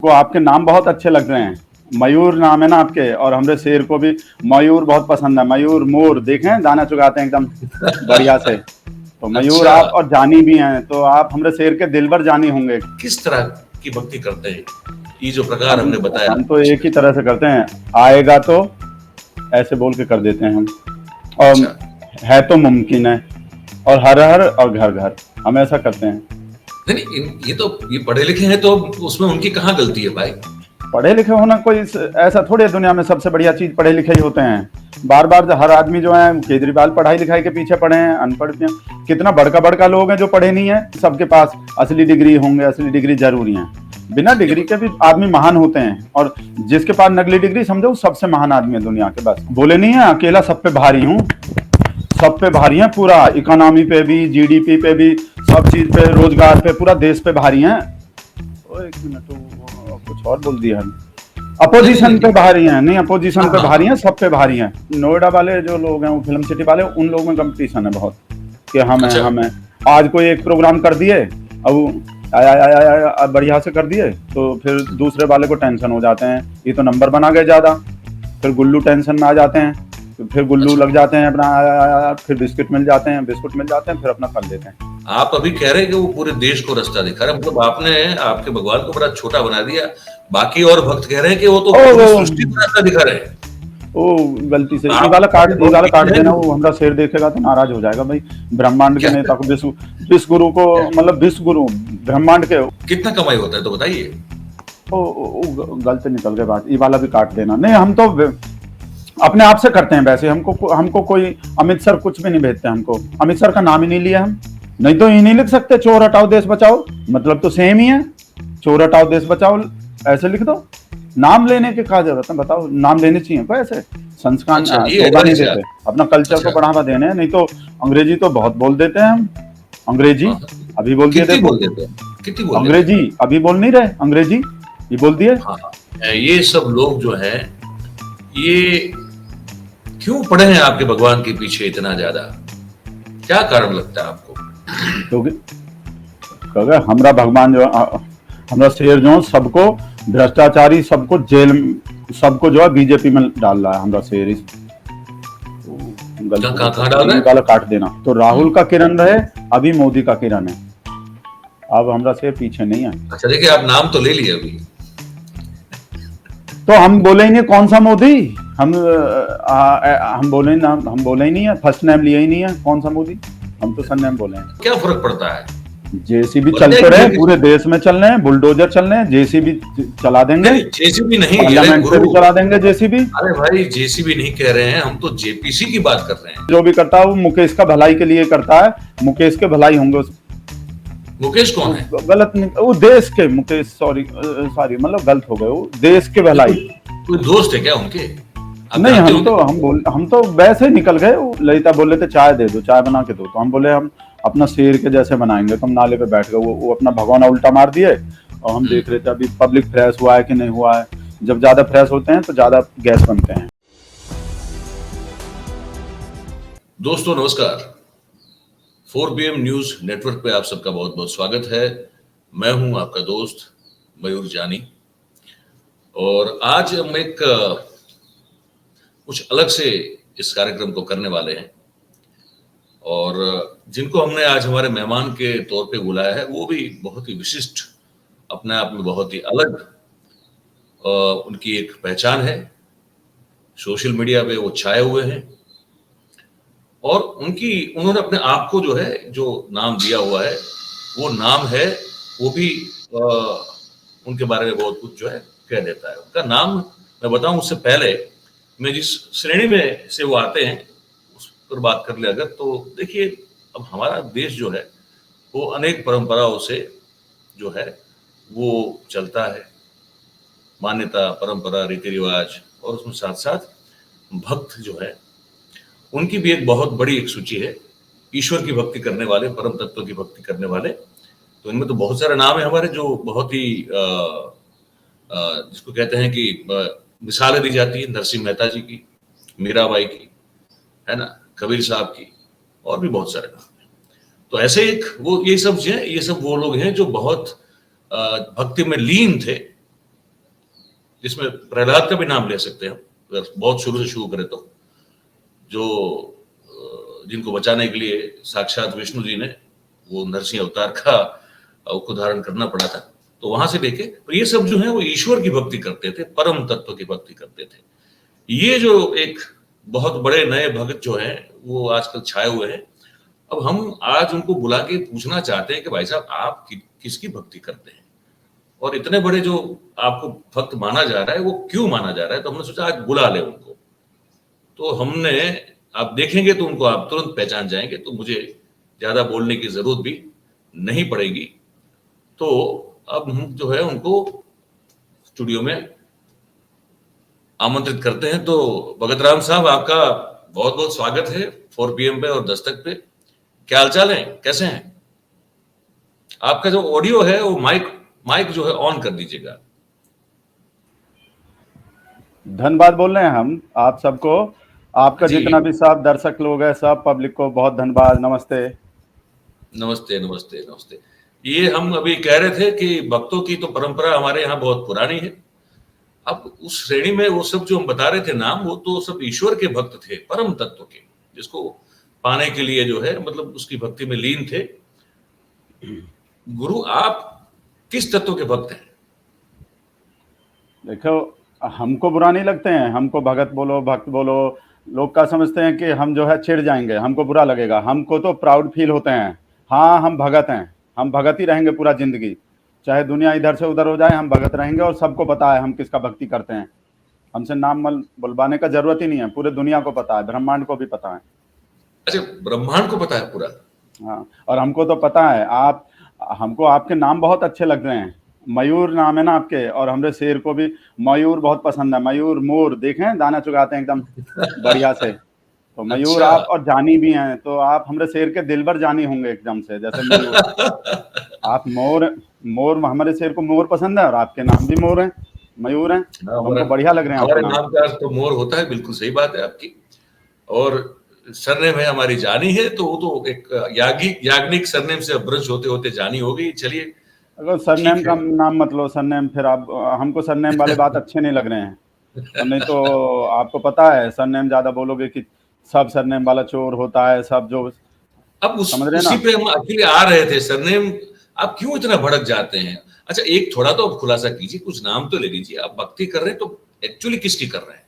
को आपके नाम बहुत अच्छे लग रहे हैं। मयूर नाम है ना आपके, और हमरे शेर को भी मयूर बहुत पसंद है। मयूर मोर देखें दाना चुगाते हैं एकदम बढ़िया से। तो मयूर अच्छा, आप और जानी भी हैं, तो आप हमरे शेर के दिलबर जानी होंगे। किस तरह की भक्ति करते हैं? ये जो प्रकार हमने बताया हम तो एक इसमें। ही तरह से करते हैं, आएगा तो ऐसे बोल के कर देते हैं हम। और अच्छा, है तो मुमकिन है, और हर हर और घर घर, हम ऐसा करते हैं। नहीं ये पढ़े लिखे हैं तो उसमें उनकी कहाँ गलती है भाई? पढ़े लिखे होना कोई ऐसा थोड़ी है, दुनिया में सबसे बढ़िया चीज पढ़े लिखे ही होते हैं। बार बार हर आदमी जो है केजरीवाल पढ़ाई लिखाई के पीछे पढ़े हैं, अनपढ़ हैं। कितना बड़का बड़का लोग हैं जो पढ़े नहीं है, सबके पास असली डिग्री होंगे, असली डिग्री जरूरी है। बिना डिग्री के भी आदमी महान होते हैं, और जिसके पास नकली डिग्री समझो सबसे महान आदमी है दुनिया के। बस बोले नहीं है अकेला सब पे भारी हूँ, सब पे भारी है, पूरा इकोनॉमी पे भी, जीडीपी पे भी, सब चीज पे, रोजगार पे, पूरा देश पे भारी है। एक मिनट, कुछ और बोल दिया हम। अपोजिशन पे भारी हैं, नहीं अपोजिशन पे भारी हैं, सब पे भारी हैं। नोएडा वाले जो लोग हैं, वो फिल्म सिटी वाले, उन लोगों में कंपटीशन है बहुत कि हम हैं, हम हैं। आज कोई एक प्रोग्राम कर दिए, अब बढ़िया से कर दिए, तो फिर दूसरे वाले को टेंशन हो जाते हैं, ये तो नंबर बना गए ज्यादा। फिर गुल्लू टेंशन में आ जाते हैं, फिर गुल्लू लग जाते हैं अपना, फिर बिस्किट मिल जाते हैं, बिस्कुट मिल जाते हैं, फिर अपना कर लेते हैं। आप अभी कह रहे हैं कि वो पूरे देश को रास्ता दिखा रहे हैं, मतलब आपने आपके भगवान को बड़ा छोटा बना दिया। बाकी और भक्त कह रहे हैं कि वो तो पूरी सृष्टि को रास्ता दिखा रहे हैं। ओ गलती से ये वाला काट देना, वो हमारा शेर देखेगा तो नाराज हो जाएगा भाई। ब्रह्मांड के नेता को, विश्व गुरु को, मतलब विश्व गुरु ब्रह्मांड के। कितना कमाई होता है तो बताइए। गलत निकल गए बात, ये वाला भी काट देना। नहीं, हम तो अपने आप से करते हैं वैसे। हमको कोई अमित सर कुछ भी नहीं भेजते। हमको अमित सर का नाम ही नहीं लिया हम, नहीं तो ये नहीं लिख सकते चोर हटाओ देश बचाओ, मतलब तो सेम ही है। चोर हटाओ देश बचाओ ऐसे लिख दो, नाम लेने की क्या जरूरत है बताओ? नाम लेने चाहिए कोई ऐसे संस्कार शोभा नहीं देते। अपना कल्चर को बढ़ावा देने हैं, नहीं तो अंग्रेजी तो बहुत बोल देते हैं हम। अंग्रेजी अभी बोल दिए, देखो अंग्रेजी अभी बोल नहीं रहे, अंग्रेजी ये बोल दिए। ये सब लोग जो है ये क्यों पड़े हैं आपके भगवान के पीछे इतना ज्यादा? क्या कारण लगता है आपको? क्योंकि हमारा भगवान जो, हमारा शेर जो सबको भ्रष्टाचारी, सबको जेल, सबको जो है बीजेपी में डाल रहा है हमारा शेर। वाला काट देना तो राहुल का किरण रहे, अभी मोदी का किरण है, अब हमारा शेर पीछे नहीं है। अच्छा देखिए, आप नाम तो ले लिए अभी, तो हम बोले ही नहीं कौन सा मोदी। हम बोले ना, हम बोले ही नहीं है, फर्स्ट नेम लिया ही नहीं है कौन सा मोदी, हम तो सरनेम बोले हैं। क्या फर्क पड़ता है? जेसीबी चलते रहे, पूरे देश में चल रहे हैं, बुलडोजर चल रहे हैं, जेसीबी चला देंगे। जेसीबी नहीं, पार्लियामेंट से भी चला देंगे जेसीबी। अरे भाई जेसीबी नहीं कह रहे हैं हम, तो जेपीसी की बात कर रहे हैं। जो भी करता है वो मुकेश का भलाई के लिए करता है, मुकेश के भलाई होंगे। मुकेश कौन है? गलत नहीं, वो देश के मुकेश, सॉरी मतलब गलत हो गए, वो देश के भलाई। कोई दोस्त है क्या उनके? नहीं, हम तो वैसे ही निकल गए। ललिता बोले थे चाय दे दो, चाय बना के दो, तो हम बोले हम अपना शेर के जैसे बनाएंगे। तो हम नाले पे बैठ गए, वो अपना भगवाना उल्टा मार दिए, और हम देख रहे थे अभी पब्लिक फ्रेश हुआ है कि नहीं हुआ है। जब ज्यादा फ्रेश होते हैं तो ज्यादा गैस बनते हैं। दोस्तों नमस्कार, 4PM न्यूज नेटवर्क पे आप सबका बहुत बहुत स्वागत है। मैं हूं आपका दोस्त मयूर जानी, और आज हम एक कुछ अलग से इस कार्यक्रम को करने वाले हैं, और जिनको हमने आज हमारे मेहमान के तौर पे बुलाया है वो भी बहुत ही विशिष्ट, अपने आप में बहुत ही अलग उनकी एक पहचान है। सोशल मीडिया पे वो छाए हुए हैं, और उन्होंने अपने आप को जो है, जो नाम दिया हुआ है वो नाम है, वो भी उनके बारे में बहुत कुछ जो है कह देता है। उनका नाम मैं बताऊं उससे पहले, मैं जिस श्रेणी में से वो आते हैं उस पर बात कर ले अगर, तो देखिए अब हमारा देश जो है वो अनेक परंपराओं से जो है वो चलता है। मान्यता, परंपरा, रीति रिवाज, और उसमें साथ साथ भक्त जो है उनकी भी एक बहुत बड़ी एक सूची है। ईश्वर की भक्ति करने वाले, परम तत्व की भक्ति करने वाले, तो इनमें तो बहुत सारे नाम है हमारे जो बहुत ही जिसको कहते हैं कि मिसालें दी जाती है। नरसिंह मेहता जी की, मीराबाई की, है ना, कबीर साहब की, और भी बहुत सारे नाम हैं। तो ऐसे एक वो ये सब वो लोग हैं जो बहुत भक्ति में लीन थे, जिसमें प्रहलाद का भी नाम ले सकते हैं, अगर बहुत शुरू से शुरू करें तो, जो जिनको बचाने के लिए साक्षात विष्णु जी ने वो नरसिंह अवतार का को धारण करना पड़ा था। तो वहां से देखे तो ये सब जो है वो ईश्वर की भक्ति करते थे, परम तत्व की भक्ति करते थे। ये जो एक बहुत बड़े नए भक्त जो हैं वो आजकल छाए हुए हैं। अब हम आज उनको बुला के पूछना चाहते हैं कि भाई साहब आप किसकी भक्ति करते हैं, और इतने बड़े जो आपको भक्त माना जा रहा है वो क्यों माना जा रहा है। तो हमने सोचा आज बुला ले उनको। तो हमने, आप देखेंगे तो उनको आप तुरंत पहचान जाएंगे, तो मुझे ज्यादा बोलने की जरूरत भी नहीं पड़ेगी। तो अब हम जो है उनको स्टूडियो में आमंत्रित करते हैं। तो भगत राम साहब, आपका बहुत बहुत स्वागत है 4 PM पे और दस्तक पे। क्या हालचाल है, कैसे हैं? आपका जो ऑडियो है वो माइक जो है ऑन कर दीजिएगा। धन्यवाद बोल रहे हैं हम आप सबको, आपका जी। जितना भी सब दर्शक लोग हैं, सब पब्लिक को बहुत धन्यवाद। नमस्ते नमस्ते नमस्ते नमस्ते। ये हम अभी कह रहे थे कि भक्तों की तो परंपरा हमारे यहाँ बहुत पुरानी है। अब उस श्रेणी में वो सब जो हम बता रहे थे नाम, वो तो सब ईश्वर के भक्त थे, परम तत्व के, जिसको पाने के लिए जो है मतलब उसकी भक्ति में लीन थे। गुरु, आप किस तत्व के भक्त हैं? देखो, हमको बुरा नहीं लगते हैं, हमको भगत बोलो भक्त बोलो, लोग क्या समझते हैं कि हम जो है चिढ़ जाएंगे, हमको बुरा लगेगा। हमको तो प्राउड फील होते हैं, हाँ हम भगत हैं, हम भगत ही रहेंगे पूरा जिंदगी, चाहे दुनिया इधर से उधर हो जाए, हम भगत रहेंगे। और सबको पता है हम किसका भक्ति करते हैं, हमसे नाम बुलवाने का जरूरत ही नहीं है, पूरे दुनिया को पता है, ब्रह्मांड को भी पता है। अच्छा, ब्रह्मांड को पता है पूरा? हाँ, और हमको तो पता है, आप हमको आपके नाम बहुत अच्छे लग रहे हैं। मयूर नाम है ना आपके, और हमरे शेर को भी मयूर बहुत पसंद है। मयूर मोर देखें दाना चुगाते हैं एकदम बढ़िया से, तो मयूर अच्छा। आप, और जानी भी हैं, तो आप हमरे शेर के दिलबर जानी होंगे एकदम से, जैसे मयूर। आप मोर, मोर हमारे शेर को मोर पसंद है, और आपके नाम भी मोर हैं, मयूर हैं, तो हमको बढ़िया लग रहे हैं आपके हमारे नाम। नाम का तो मोर होता है, बिल्कुल सही बात है आपकी। और सरनेम है हमारी जानी है, तो वो तो एक याग्निक सरनेम से अपभ्रंश होते होते जानी हो गई। चलिए, अगर सरनेम का नाम मत लो, सरनेम फिर आप, हमको सरनेम वाले बात अच्छे नहीं लग रहे हैं। और नहीं तो आपको पता है सरनेम ज्यादा बोलोगे कि सब सरनेम वाला चोर होता है, सब जो अब समझ रहे उसी ना। पे हम एक्चुअली आ रहे थे। सरनेम, आप क्यों इतना भड़क जाते हैं? अच्छा, एक थोड़ा तो आप खुलासा कीजिए, कुछ नाम तो ले लीजिए। आप भक्ति कर रहे हैं तो एक्चुअली किसकी कर रहे हैं?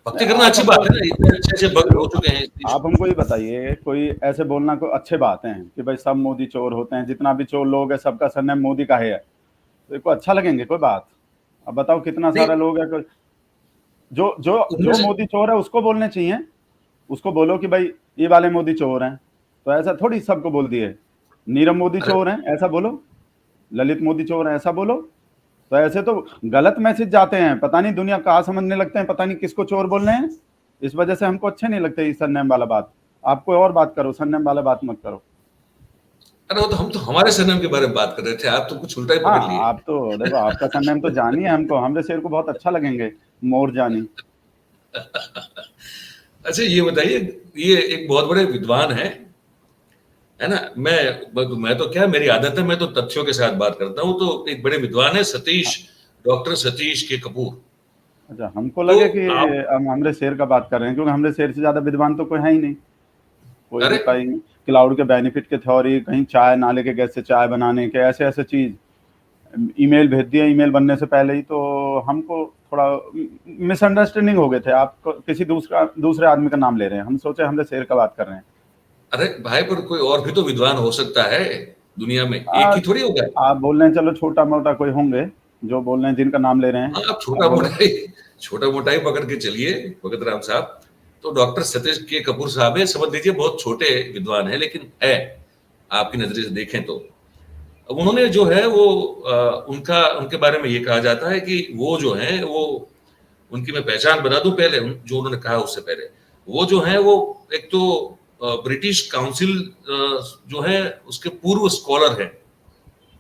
भक्ति करना अच्छी बात है ना, इतने अच्छे अच्छे भक्त हो चुके हैं। आप हमको ये बताइए, कोई ऐसे बोलना कोई अच्छे बात है कि भाई सब मोदी चोर होते हैं, जितना भी चोर लोग है सबका सरनेम मोदी का है, तो इसको अच्छा लगेंगे कोई बात? अब बताओ कितना सारा लोग है, जो जो जो मोदी चोर है उसको बोलने चाहिए, उसको बोलो कि भाई ये वाले मोदी चोर हैं, तो ऐसा थोड़ी सबको बोल दिए नीरव मोदी चोर हैं ऐसा बोलो, ललित मोदी चोर हैं ऐसा बोलो। तो ऐसे तो गलत मैसेज जाते हैं, पता नहीं दुनिया कहाँ समझने लगते हैं, पता नहीं किसको चोर बोल रहे हैं। इस वजह से हमको अच्छे नहीं लगते ये सरनेम वाला बात। आप कोई और बात करो, सरनेम वाला बात मत करो। अरे वो तो हम तो हमारे सरनेम के बारे में बात कर रहे थे, आप तो कुछ उल्टा ही पकड़ लिए। आप तो देखो, आपका सरनेम तो जानी है, हमको हमरे शेर को बहुत अच्छा लगेंगे, मोर जानी। अच्छा, ये बताइए, ये एक बहुत बड़े विद्वान है ना। मैं तो क्या, मेरी आदत है, मैं तो तथ्यों के साथ बात करता हूँ। तो एक बड़े विद्वान है सतीश, डॉक्टर सतीश के कपूर। अच्छा, हमको लगे तो कि हम हमरे शेर का बात कर रहे हैं, क्योंकि हमरे शेर से ज्यादा विद्वान तो कोई है ही नहीं। कोई भी कहीं क्लाउड के बेनिफिट के थ्योरी, कहीं चाय नाले के गैस से चाय बनाने के ऐसे ऐसे चीज, ईमेल भेज दिया ईमेल बनने से पहले ही, तो हमको थोड़ा मिसअंडरस्टैंडिंग हो गए थे। आप किसी दूसरे आदमी का नाम ले रहे हैं, हम सोचे हमरे शेर का बात कर रहे हैं। अरे भाई, पर कोई और भी तो विद्वान हो सकता है दुनिया में, एक ही थोड़ी होगा। आप बोल रहे हैं, चलो छोटा मोटा कोई होंगे जो बोल रहे हैं, जिनका नाम ले रहे हैं। आप छोटा मोटा ही पकड़ के चलिए भगत राम साहब। तो डॉक्टर सतीश के कपूर साहब है, समझ लीजिए बहुत छोटे विद्वान है, लेकिन है आपकी नजरिए से देखें तो। अब उन्होंने जो है वो उनके बारे में ये कहा जाता है कि वो जो है वो, उनकी मैं पहचान बता दूं पहले, जो उन्होंने कहा उससे पहले, वो जो है वो एक तो ब्रिटिश काउंसिल जो है उसके पूर्व स्कॉलर है,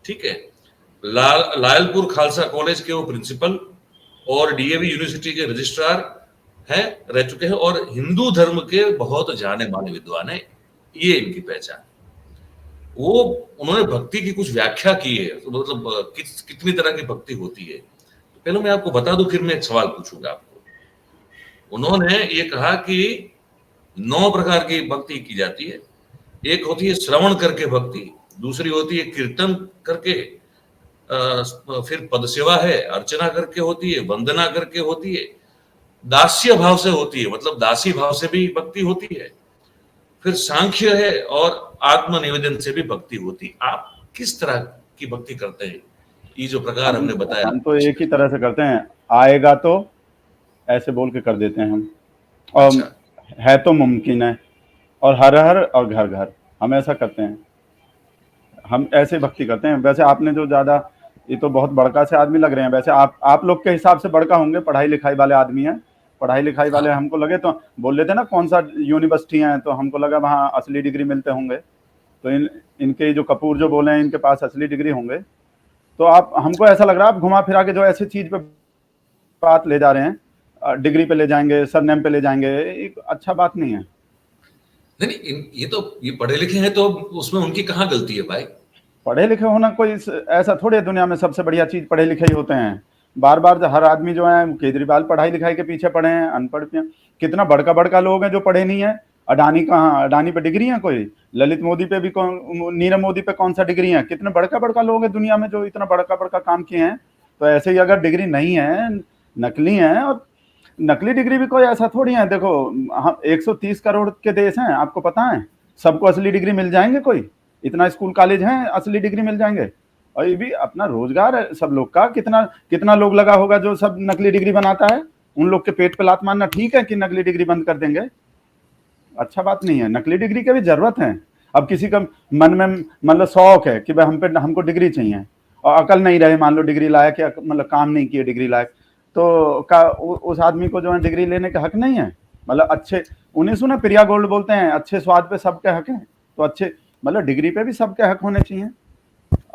ठीक है। लायलपुर खालसा कॉलेज के वो प्रिंसिपल और डीएवी यूनिवर्सिटी के रजिस्ट्रार हैं, रह चुके हैं, और हिंदू धर्म के बहुत जाने माने विद्वान है। ये इनकी पहचान। वो उन्होंने भक्ति की कुछ व्याख्या की है, तो मतलब कितनी तरह की भक्ति होती है। पहले मैं आपको बता दूं, फिर मैं एक सवाल पूछूंगा आपको। उन्होंने ये कहा कि 9 प्रकार की भक्ति की जाती है। एक होती है श्रवण करके भक्ति, दूसरी होती है कीर्तन करके, फिर पद सेवा है, अर्चना करके होती है, वंदना करके होती है, दास्य भाव से होती है, मतलब दासी भाव से भी भक्ति होती है, फिर सांख्य है, और आत्मनिवेदन से भी भक्ति होती है। आप किस तरह की भक्ति करते हैं? ये जो प्रकार हमने बताया। हम तो एक ही तरह से करते हैं, आएगा तो ऐसे बोल के कर देते हैं हम, और अच्छा। है तो मुमकिन है, और हर हर और घर घर, हम ऐसा करते हैं। हम ऐसे भक्ति करते हैं। वैसे आपने जो ज्यादा, ये तो बहुत बड़का से आदमी लग रहे हैं। वैसे आप लोग के हिसाब से बड़का होंगे, पढ़ाई लिखाई वाले आदमी हैं। पढ़ाई लिखाई वाले हाँ। हमको लगे तो बोल लेते ना कौन सा यूनिवर्सिटी है, तो हमको लगा वहाँ असली डिग्री मिलते होंगे। तो इनके जो कपूर जो बोले हैं, इनके पास असली डिग्री होंगे। तो आप, हमको ऐसा लग रहा है आप घुमा फिरा के जो ऐसी चीज पे बात ले जा रहे हैं, डिग्री पे ले जाएंगे, सरनेम पे ले जाएंगे, एक अच्छा बात नहीं है। नहीं, ये पढ़े लिखे हैं, तो उसमें उनकी कहाँ गलती है भाई? पढ़े लिखे होना कोई ऐसा थोड़ी है, दुनिया में सबसे बढ़िया चीज पढ़े लिखे ही होते हैं। बार बार हर आदमी जो है, केजरीवाल पढ़ाई लिखाई के पीछे पड़े हैं, अनपढ़ पे। कितना बड़का बड़का लोग हैं जो पढ़े नहीं है। अडानी कहाँ, अडानी पे डिग्री है कोई? ललित मोदी पे भी कौन, नीरव मोदी पे कौन सा डिग्री है? कितने बड़का बड़का लोग हैं दुनिया में जो इतना बड़का बड़का काम किए हैं। तो ऐसे ही अगर डिग्री नहीं है, नकली है, और नकली डिग्री भी कोई ऐसा थोड़ी है। देखो, हम 130 करोड़ के देश हैं, आपको पता है? सबको असली डिग्री मिल जाएंगे कोई? इतना स्कूल कॉलेज हैं, असली डिग्री मिल जाएंगे? और ये भी अपना रोजगार है सब लोग का। कितना कितना लोग लगा होगा जो सब नकली डिग्री बनाता है। उन लोग के पेट पे लात मारना ठीक है कि नकली डिग्री बंद कर देंगे? अच्छा बात नहीं है। नकली डिग्री की भी जरूरत है। अब किसी का मन में मतलब शौक है कि भाई हमको डिग्री चाहिए, और अकल नहीं रहे, मान लो डिग्री लायक, या मतलब काम नहीं किए डिग्री लायक, तो उस आदमी को जो है डिग्री लेने का हक नहीं है? मतलब अच्छे, उन्हें सुना प्रिया गोल्ड बोलते हैं, अच्छे स्वाद पे सबके हक है। तो अच्छे मतलब डिग्री पे भी सबके हक होने चाहिए।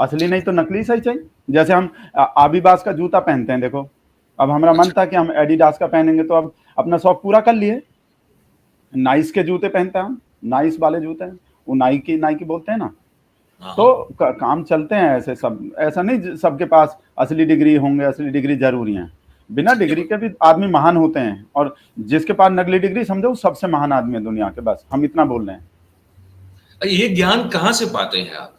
असली नहीं तो नकली सही चाहिए। जैसे हम आबीबास का जूता पहनते हैं, देखो, अब हमारा मन था कि हम एडिडास का पहनेंगे, तो अब अपना शौक पूरा कर लिए, नाइस के जूते पहनते हैं हम, नाइस वाले जूते हैं, वो नाइकी नाइकी बोलते हैं ना। तो काम चलते हैं ऐसे सब। ऐसा नहीं सबके पास असली डिग्री होंगे, असली डिग्री जरूरी है। बिना डिग्री के भी आदमी महान होते हैं, और जिसके पास नकली डिग्री, समझो सबसे महान आदमी है दुनिया के। बस हम इतना बोल रहे हैं। ये ज्ञान कहाँ से पाते हैं आप?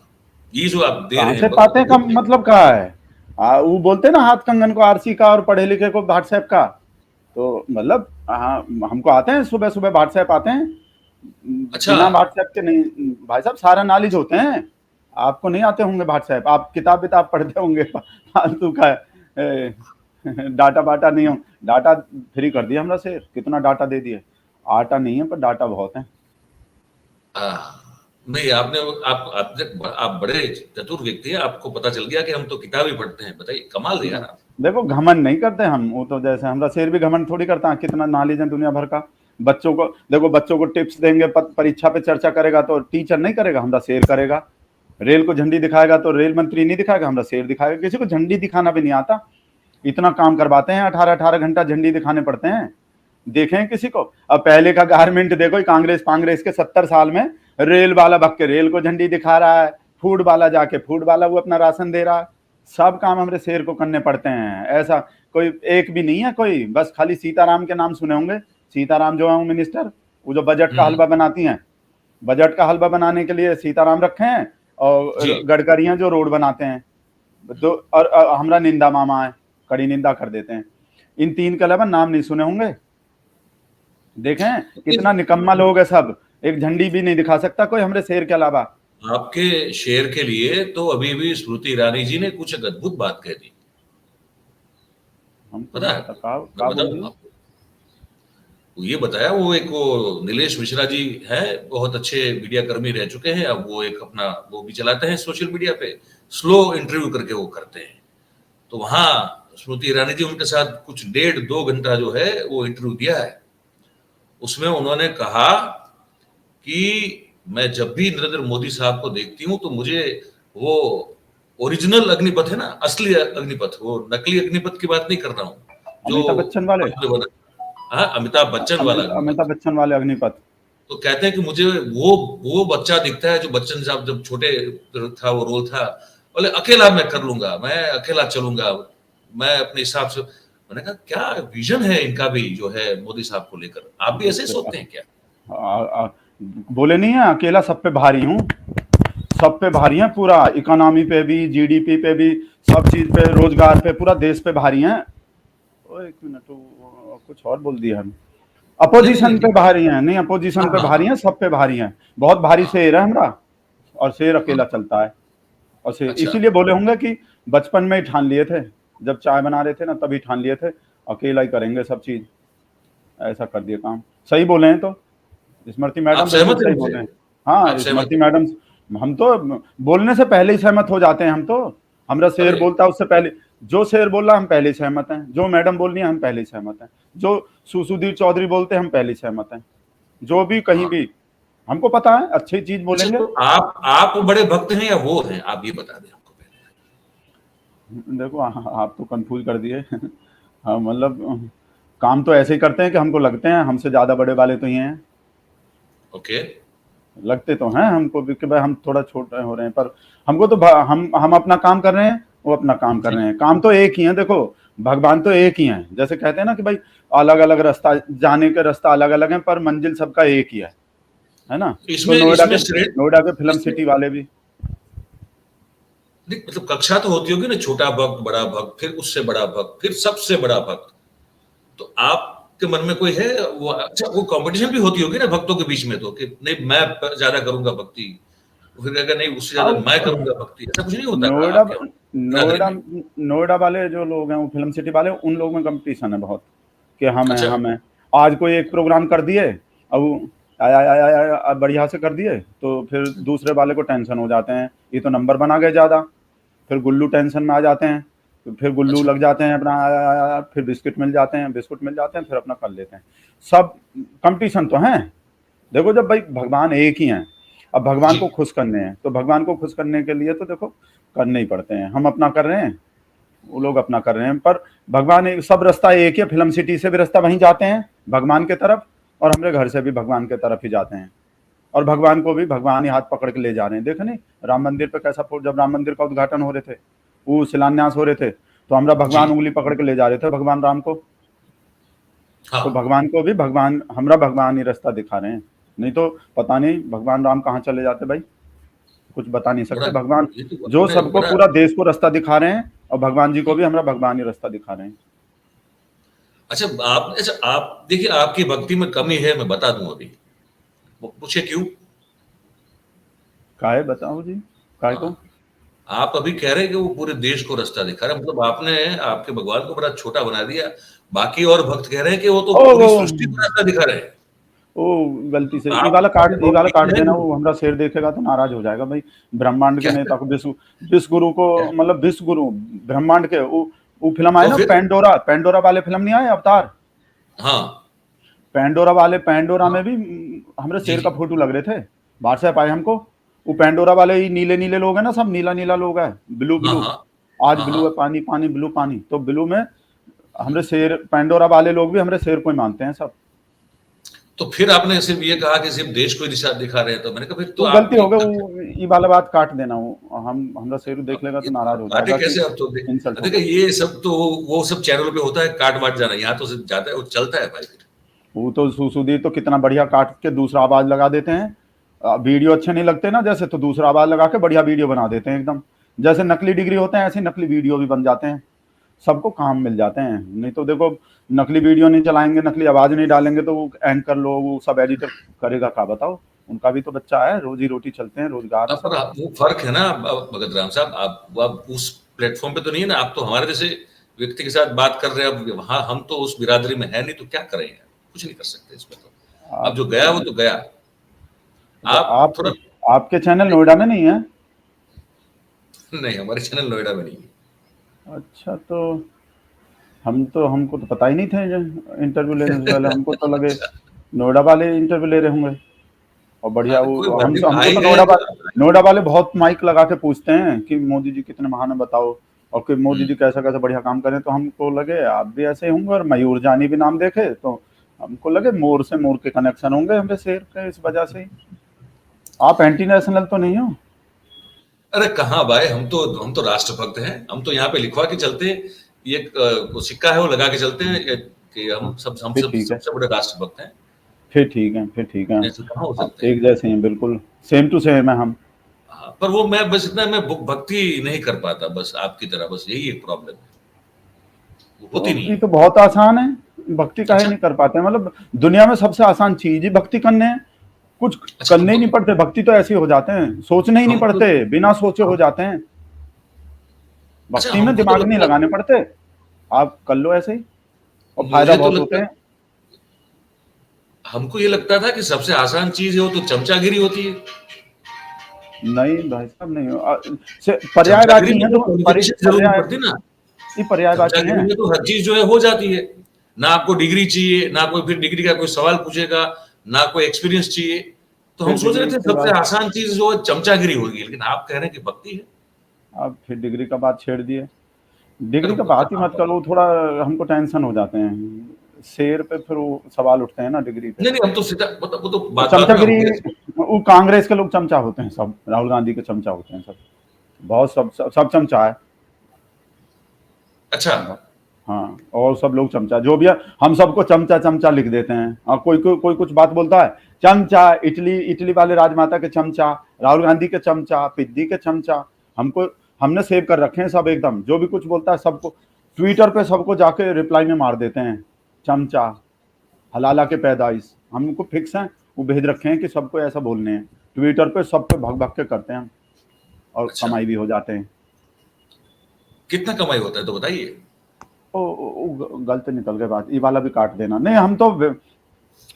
ये जो आप दे कहाँ रहे से हैं, पाते हैं का मतलब क्या है? वो बोलते हैं ना, हाथ कंगन को आरसी का और पढ़े लिखे को व्हाट्सएप का। तो मतलब हाँ, हमको आते हैं, सुबह सुबह व्हाट्सएप आते हैं। अच्छा। बिना व्हाट्सएप के नहीं भाई साहब, सारा नॉलेज होते हैं। आपको नहीं आते होंगे व्हाट्सएप, आप किताब विताब पढ़ते होंगे फालतू का। डाटा बाटा नहीं हो, डाटा फ्री कर दिया हमरा से, कितना डाटा दे दिए। आटा नहीं है पर डाटा बहुत है। नहीं, आप बड़े चतुर व्यक्ति हैं, आपको पता चल गया कि हम तो किताब ही पढ़ते हैं। बताइए, कमाल है यार आप। देखो, घमंड नहीं करते हम। वो तो जैसे हमरा शेर भी घमंड थोड़ी करता है, कितना नॉलेज है दुनिया भर का। बच्चों को देखो, बच्चों को टिप्स देंगे, परीक्षा पे चर्चा करेगा तो टीचर नहीं करेगा, हमरा शेर करेगा। रेल को झंडी दिखाएगा तो रेल मंत्री नहीं दिखाएगा, हमरा शेर दिखाएगा। किसी को झंडी दिखाना भी नहीं आता। इतना काम करवाते हैं, 18-18 घंटा झंडी दिखाने पड़ते हैं। देखें किसी को? अब पहले का गारमेंट देखो, कांग्रेस के 70 साल में रेल वाला भग के रेल को झंडी दिखा रहा है, फूड वाला जाके फूड वाला वो अपना राशन दे रहा है। सब काम हमारे शेर को करने पड़ते हैं। ऐसा कोई एक भी नहीं है कोई। बस खाली सीताराम के नाम सुने होंगे। सीताराम जो है वो मिनिस्टर, वो जो बजट का हलवा बनाती हैं, बजट का हलवा बनाने के लिए सीताराम रखे हैं। और गडकरियां जो रोड बनाते हैं, तो और हमरा निंदा मामा है, कड़ी निंदा कर देते हैं। इन तीन के अलावा नाम नहीं सुने होंगे। देखें कितना निकम्मा लोग है सब। एक झंडी भी नहीं दिखा सकता कोई हमरे शेर के अलावा। आपके शेर के लिए तो अभी भी स्मृति ईरानी जी ने कुछ एक अद्भुत बात कह दी, पता है? आपको ये बताया, वो नीलेश मिश्रा जी है, बहुत अच्छे मीडिया कर्मी रह चुके हैं। अब वो एक अपना वो भी चलाते हैं सोशल मीडिया पे, स्लो इंटरव्यू करके वो करते हैं। तो वहां स्मृति ईरानी जी उनके साथ कुछ 1.5-2 घंटा जो है वो इंटरव्यू दिया है। उसमें उन्होंने कहा कि मैं जब भी नरेंद्र मोदी साहब को देखती हूँ तो मुझे वो ओरिजिनल अग्निपथ है ना, असली अग्निपथ, वो नकली अग्निपथ की बात नहीं कर रहा हूँ, जो अमिताभ बच्चन वाले, अमिताभ बच्चन वाला, अमिताभ बच्चन वाले अग्निपथ। तो कहते हैं कि मुझे वो बच्चा दिखता है जो बच्चन साहब जब छोटे था, वो रोल था, बोले अकेला मैं कर लूंगा, मैं अकेला चलूंगा, मैं अपने हिसाब से मैंने कहा क्या विजन है इनका भी जो है मोदी साहब को लेकर, आप भी ऐसे सोचते हैं क्या? आ, आ, बोले नहीं है अकेला सब पे भारी हूँ, सब पे भारी है, पूरा इकोनॉमी पे भी, जीडीपी पे भी, सब चीज पे, रोजगार पे, पूरा देश पे भारी है। ओ एक मिनट, कुछ और बोल दिया हम। नहीं नहीं अपोजिशन नहीं पे नहीं। भारी है, नहीं अपोजिशन हाँ पे हाँ भारी है, सब पे भारी है। बहुत भारी हाँ शेर है हमरा, और शेर हाँ। अकेला चलता है। और शेर अच्छा। इसीलिए बोले होंगे कि बचपन में ही ठान लिए थे, जब चाय बना रहे थे ना तभी ठान लिए थे अकेला ही करेंगे सब चीज, ऐसा कर दिया काम। सही बोले हैं तो, स्मृति आप मैडम बिल्कुल सहमत हैं सही उनसे? बोले हैं। हाँ आप सहमत स्मृति हैं? मैडम, हम तो बोलने से पहले ही सहमत हो जाते हैं हम तो। हमरा शेर अरे बोलता है उससे पहले, जो शेर बोल रहा हम पहले ही सहमत हैं, जो मैडम बोल रही है हम पहले ही सहमत हैं, जो सुधीर चौधरी बोलते हैं हम पहले ही सहमत हैं, जो भी कहीं हाँ। भी हमको पता है अच्छी चीज अच्छा बोलेंगे। तो आप बड़े भक्त हैं या वो हैं, आप ये बता दें हमको पहले। देखो आप तो कंफ्यूज कर दिए। हाँ मतलब काम तो ऐसे ही करते हैं कि हमको लगते हैं हमसे ज्यादा बड़े वाले तो ये हैं, ओके। लगते तो हैं हमको भी कि भाई हम थोड़ा छोटे हो रहे हैं, पर हमको तो हम अपना काम कर रहे हैं, वो अपना काम कर जी। रहे हैं, काम तो एक ही है। देखो भगवान तो एक ही है, जैसे कहते हैं ना कि भाई अलग अलग रास्ता, जाने के रास्ता अलग अलग है पर मंजिल सबका एक ही है ना। तो इसमें इसमें श्रेण नोएडा के फिल्म इसमें सिटी वाले भी, नहीं, मतलब कक्षा तो होती होगी ना, छोटा भक्त, बड़ा भक्त, फिर उससे बड़ा भक्त, फिर सबसे बड़ा भक्त। तो आपके मन में कोई है वो? अच्छा वो कंपटीशन भी होती होगी ना भक्तों के बीच में, तो कि नहीं मैं ज्यादा करूंगा भक्ति, फिर अगर नहीं उससे ज्यादा मैं हाँ करूंगा भक्ति, ऐसा कुछ नहीं होता नोएडा आपके बिरादरी नोएडा में? नोएडा वाले जो लोग हैं वो फिल्म सिटी वाले, उन लोगों में कंपटीशन है बहुत, कि अच्छा। हम हैं। आज कोई एक प्रोग्राम कर दिए, अब बढ़िया से कर दिए तो फिर दूसरे वाले को टेंशन हो जाते हैं, ये तो नंबर बना गए ज्यादा, फिर गुल्लू टेंशन में आ जाते हैं, तो फिर गुल्लू अच्छा। लग जाते हैं अपना, फिर बिस्किट मिल जाते हैं, बिस्कुट मिल जाते हैं, फिर अपना कर लेते हैं। सब कंपटीशन तो है। देखो जब भाई भगवान एक ही हैं, अब भगवान जी। को खुश करने हैं तो भगवान को खुश करने के लिए तो देखो करने ही पड़ते हैं। हम अपना कर रहे हैं, वो लोग अपना कर रहे हैं, पर भगवान एक, सब रास्ता एक है। फिल्म सिटी से भी रास्ता वहीं जाते हैं भगवान के तरफ, और हमारे घर से भी भगवान के तरफ ही जाते हैं, और भगवान को भी भगवान ही हाथ पकड़ के ले जा रहे हैं। देखे नहीं राम मंदिर पे कैसा, जब राम मंदिर का उद्घाटन हो रहे थे, वो शिलान्यास हो रहे थे, तो हमारा जी। भगवान उंगली पकड़ के ले जा रहे थे भगवान राम को। तो हाँ। भगवान को भी भगवान, हमरा भगवान ही रास्ता दिखा रहे हैं, नहीं तो पता नहीं भगवान राम कहाँ चले जाते भाई, कुछ बता नहीं बड़ा सकते। भगवान ये तो जो आपने सबको बड़ा। पूरा देश को रास्ता दिखा रहे हैं, और भगवान जी को भी हमरा भगवान ही रास्ता दिखा रहे हैं। अच्छा आप देखिए, आपकी भक्ति में कमी है, मैं बता दूं अभी। वो पूछे क्यों? काहे बताओ जी, काहे को? हाँ, आप अभी कह रहे हैं कि वो पूरे देश को रास्ता दिखा रहे हैं, मतलब आपने आपके भगवान को बड़ा छोटा बना दिया। बाकी और भक्त कह रहे हैं कि वो तो ओ पूरी वो सृष्टि को रास्ता दिखा रहे हैं। ओ गलती से आप आपने ई बहुत वाला काट वीर देना, हैं। वो हमरा शेर देखेगा तो नाराज हो जाएगा भाई। ब्रह्मांड के क्या नेता को विश्व गुरु को, क्या? मतलब विश्व गुरु ब्रह्मांड के, वो फिल्म आए तो ना फिर पेंडोरा, पेंडोरा वाले फिल्म नहीं आए अवतार, हाँ पेंडोरा वाले, पेंडोरा हाँ। में भी हमरे जी शेर का जी। फोटो लग रहे थे, व्हाट्सएप आए हमको। वो पेंडोरा वाले ही नीले नीले लोग हैं ना, सब नीला नीला लोग है, ब्लू हाँ ब्लू, हाँ आज हाँ ब्लू है हाँ। पानी पानी, ब्लू पानी, तो ब्लू में हमरे शेर, पेंडोरा वाले लोग भी हमरे शेर को ही मानते हैं सब। तो फिर आपने सिर्फ ये कहा कि सिर्फ देश को ही दिशा दिखा रहे हैं, तो मैंने कहा फिर तो वो गलती आपकी हो गई, भक्ति। वो ये वाला बात काट देना, वो हम हमरा शेर देख लेगा ये तो नाराज तो हो काटे जाएगा कि कैसे? अब तो इंसल्ट हो देखिए गई। ये सब तो वो सब चैनलों पे होता है, काट वाट जाना, यहाँ तो सिर्फ जाता है वो चलता है भाई फिर। वो तो सुधीर तो कितना बढ़िया काट के दूसरा आवाज लगा देते हैं, वीडियो अच्छे नहीं लगते ना जैसे, तो दूसरा आवाज लगा के बढ़िया वीडियो बना देते हैं एकदम, जैसे नकली डिग्री होते हैं ऐसे नकली वीडियो भी बन जाते हैं। सबको काम मिल जाते हैं, नहीं तो देखो नकली वीडियो नहीं चलाएंगे, नकली आवाज नहीं डालेंगे, तो वो एंकर लोग, वो सब एडिटर करेगा क्या बताओ, उनका भी तो बच्चा है, रोजी रोटी चलते हैं, रोजगार है अब पर सब। वो फर्क है ना, अब भगत राम साहब, आप उस प्लेटफॉर्म पे तो नहीं है ना, आप तो हमारे जैसे व्यक्ति के साथ बात कर रहे हैं। अब वहां हम तो उस बिरादरी में है नहीं, तो क्या करेंगे? कुछ नहीं कर सकते इसमें तो। अब आप जो गया वो तो गया। अच्छा, आप आप थोड़ा। आपके चैनल नोएडा में नहीं है? नहीं, हमारे चैनल नोएडा में नहीं है। अच्छा, तो हमको तो पता ही नहीं था इंटरव्यू लेने से पहले, हमको तो लगे अच्छा। नोएडा वाले इंटरव्यू ले रहे होंगे। और बढ़िया, कोई वो बात नहीं, हमको भाई तो है तो। नोएडा वाले बहुत माइक लगा के पूछते हैं कि मोदी जी कितने महान है बताओ, और कि मोदी हम्म। जी कैसा कैसा बढ़िया काम करें, तो हमको लगे आप भी ऐसे ही होंगे, और मयूर जानी भी नाम देखे तो हमको लगे मोर से मोर के कनेक्शन होंगे हमारे शेर के, इस वजह से ही। आप एंटी नेशनल तो नहीं हो? अरे कहाँ भाई, हम तो राष्ट्रभक्त हैं। हम तो यहाँ पे लिखवा के चलते ये वो सिक्का है वो लगा के चलते हैं कि हम फिर सब ठीक है, सबसे बड़े राष्ट्रभक्त हैं, फिर ठीक है, फिर ठीक है। ऐसे कहाँ हो आप सकते हैं। एक जैसे हैं बिल्कुल, सेम टू सेम है हम। हाँ, पर वो मैं बस इतना मैं भक्ति नहीं कर पाता, बस आपकी तरह, बस यही एक प्रॉब्लम है, वो होती तो नहीं ये है। तो बहुत आसान है, भक्ति काहे अच्छा, नहीं कर पाते, मतलब दुनिया में सबसे आसान चीज ही भक्ति करने है। कुछ अच्छा करने ही नहीं पड़ते, भक्ति तो ऐसे ही हो जाते हैं, सोचने ही नहीं हमको पड़ते, बिना सोचे हो हम जाते हैं। अच्छा भक्ति में हमको तो दिमाग नहीं लगता लगाने पड़ते, आप कर लो ऐसे ही, और फायदा मुझे तो बहुत होते लगता हैं। हमको ये लगता था कि सबसे आसान चीज है वो तो चमचागिरी होती है। नहीं भाई साहब, नहीं चमचागिरी पर्यायवाची में हैं तो तो क्वालिफिकेशन जरूर नहीं पर्याय, पड़ती ना। ये पर्यायवाची चमचागिरी हैं। में तो हर चीज जो है हो जाती है, ना आपको डिग्री चाहिए, ना कोई फिर डिग्री का कोई सवाल पूछेगा, ना कोई एक्सपीरियंस चाहिए। तो हम फिर सोच रहे डिग्री थे की सबसे बात, आसान चीज जो है चमचागिरी होगी, लेकिन आप कह रहे हैं कि भक्ति है। आप फिर डिग्री का बात छेड़ दिए। अरे डिग्री का वो बात ही कहाँ मत पर, करो, थोड़ा हमको टेंशन हो जाते हैं शेर पे, फिर वो सवाल उठते हैं ना डिग्री पे। नहीं नहीं हम तो सीधा मतलब वो तो और बात बात में हम चमचागिरी, कह वो कांग्रेस के लोग चमचा होते हैं सब, राहुल गांधी के चमचा होते हैं सब, बहुत सब चमचा है। अच्छा। हाँ, और सब लोग चमचा जो भी है, हम सबको चमचा चमचा लिख देते हैं। और कोई कुछ बात बोलता है, चमचा, इटली इटली वाले राजमाता के चमचा, राहुल गांधी के चमचा, पिद्दी के चमचा। हमको, हमने सेव कर रखे हैं सब एकदम, जो भी कुछ बोलता है सबको ट्विटर पे सबको जाके रिप्लाई में मार देते हैं, चमचा, हलाला के पैदाइश, हमको फिक्स है, वो भेज रखे हैं कि सबको ऐसा बोलने हैं ट्विटर पे, सब पे भग भग के करते हैं हम, और अच्छा, कमाई भी हो जाते हैं। कितना कमाई होता है तो बताइए। गलत निकल गए बात, ये वाला भी काट देना। नहीं, हम तो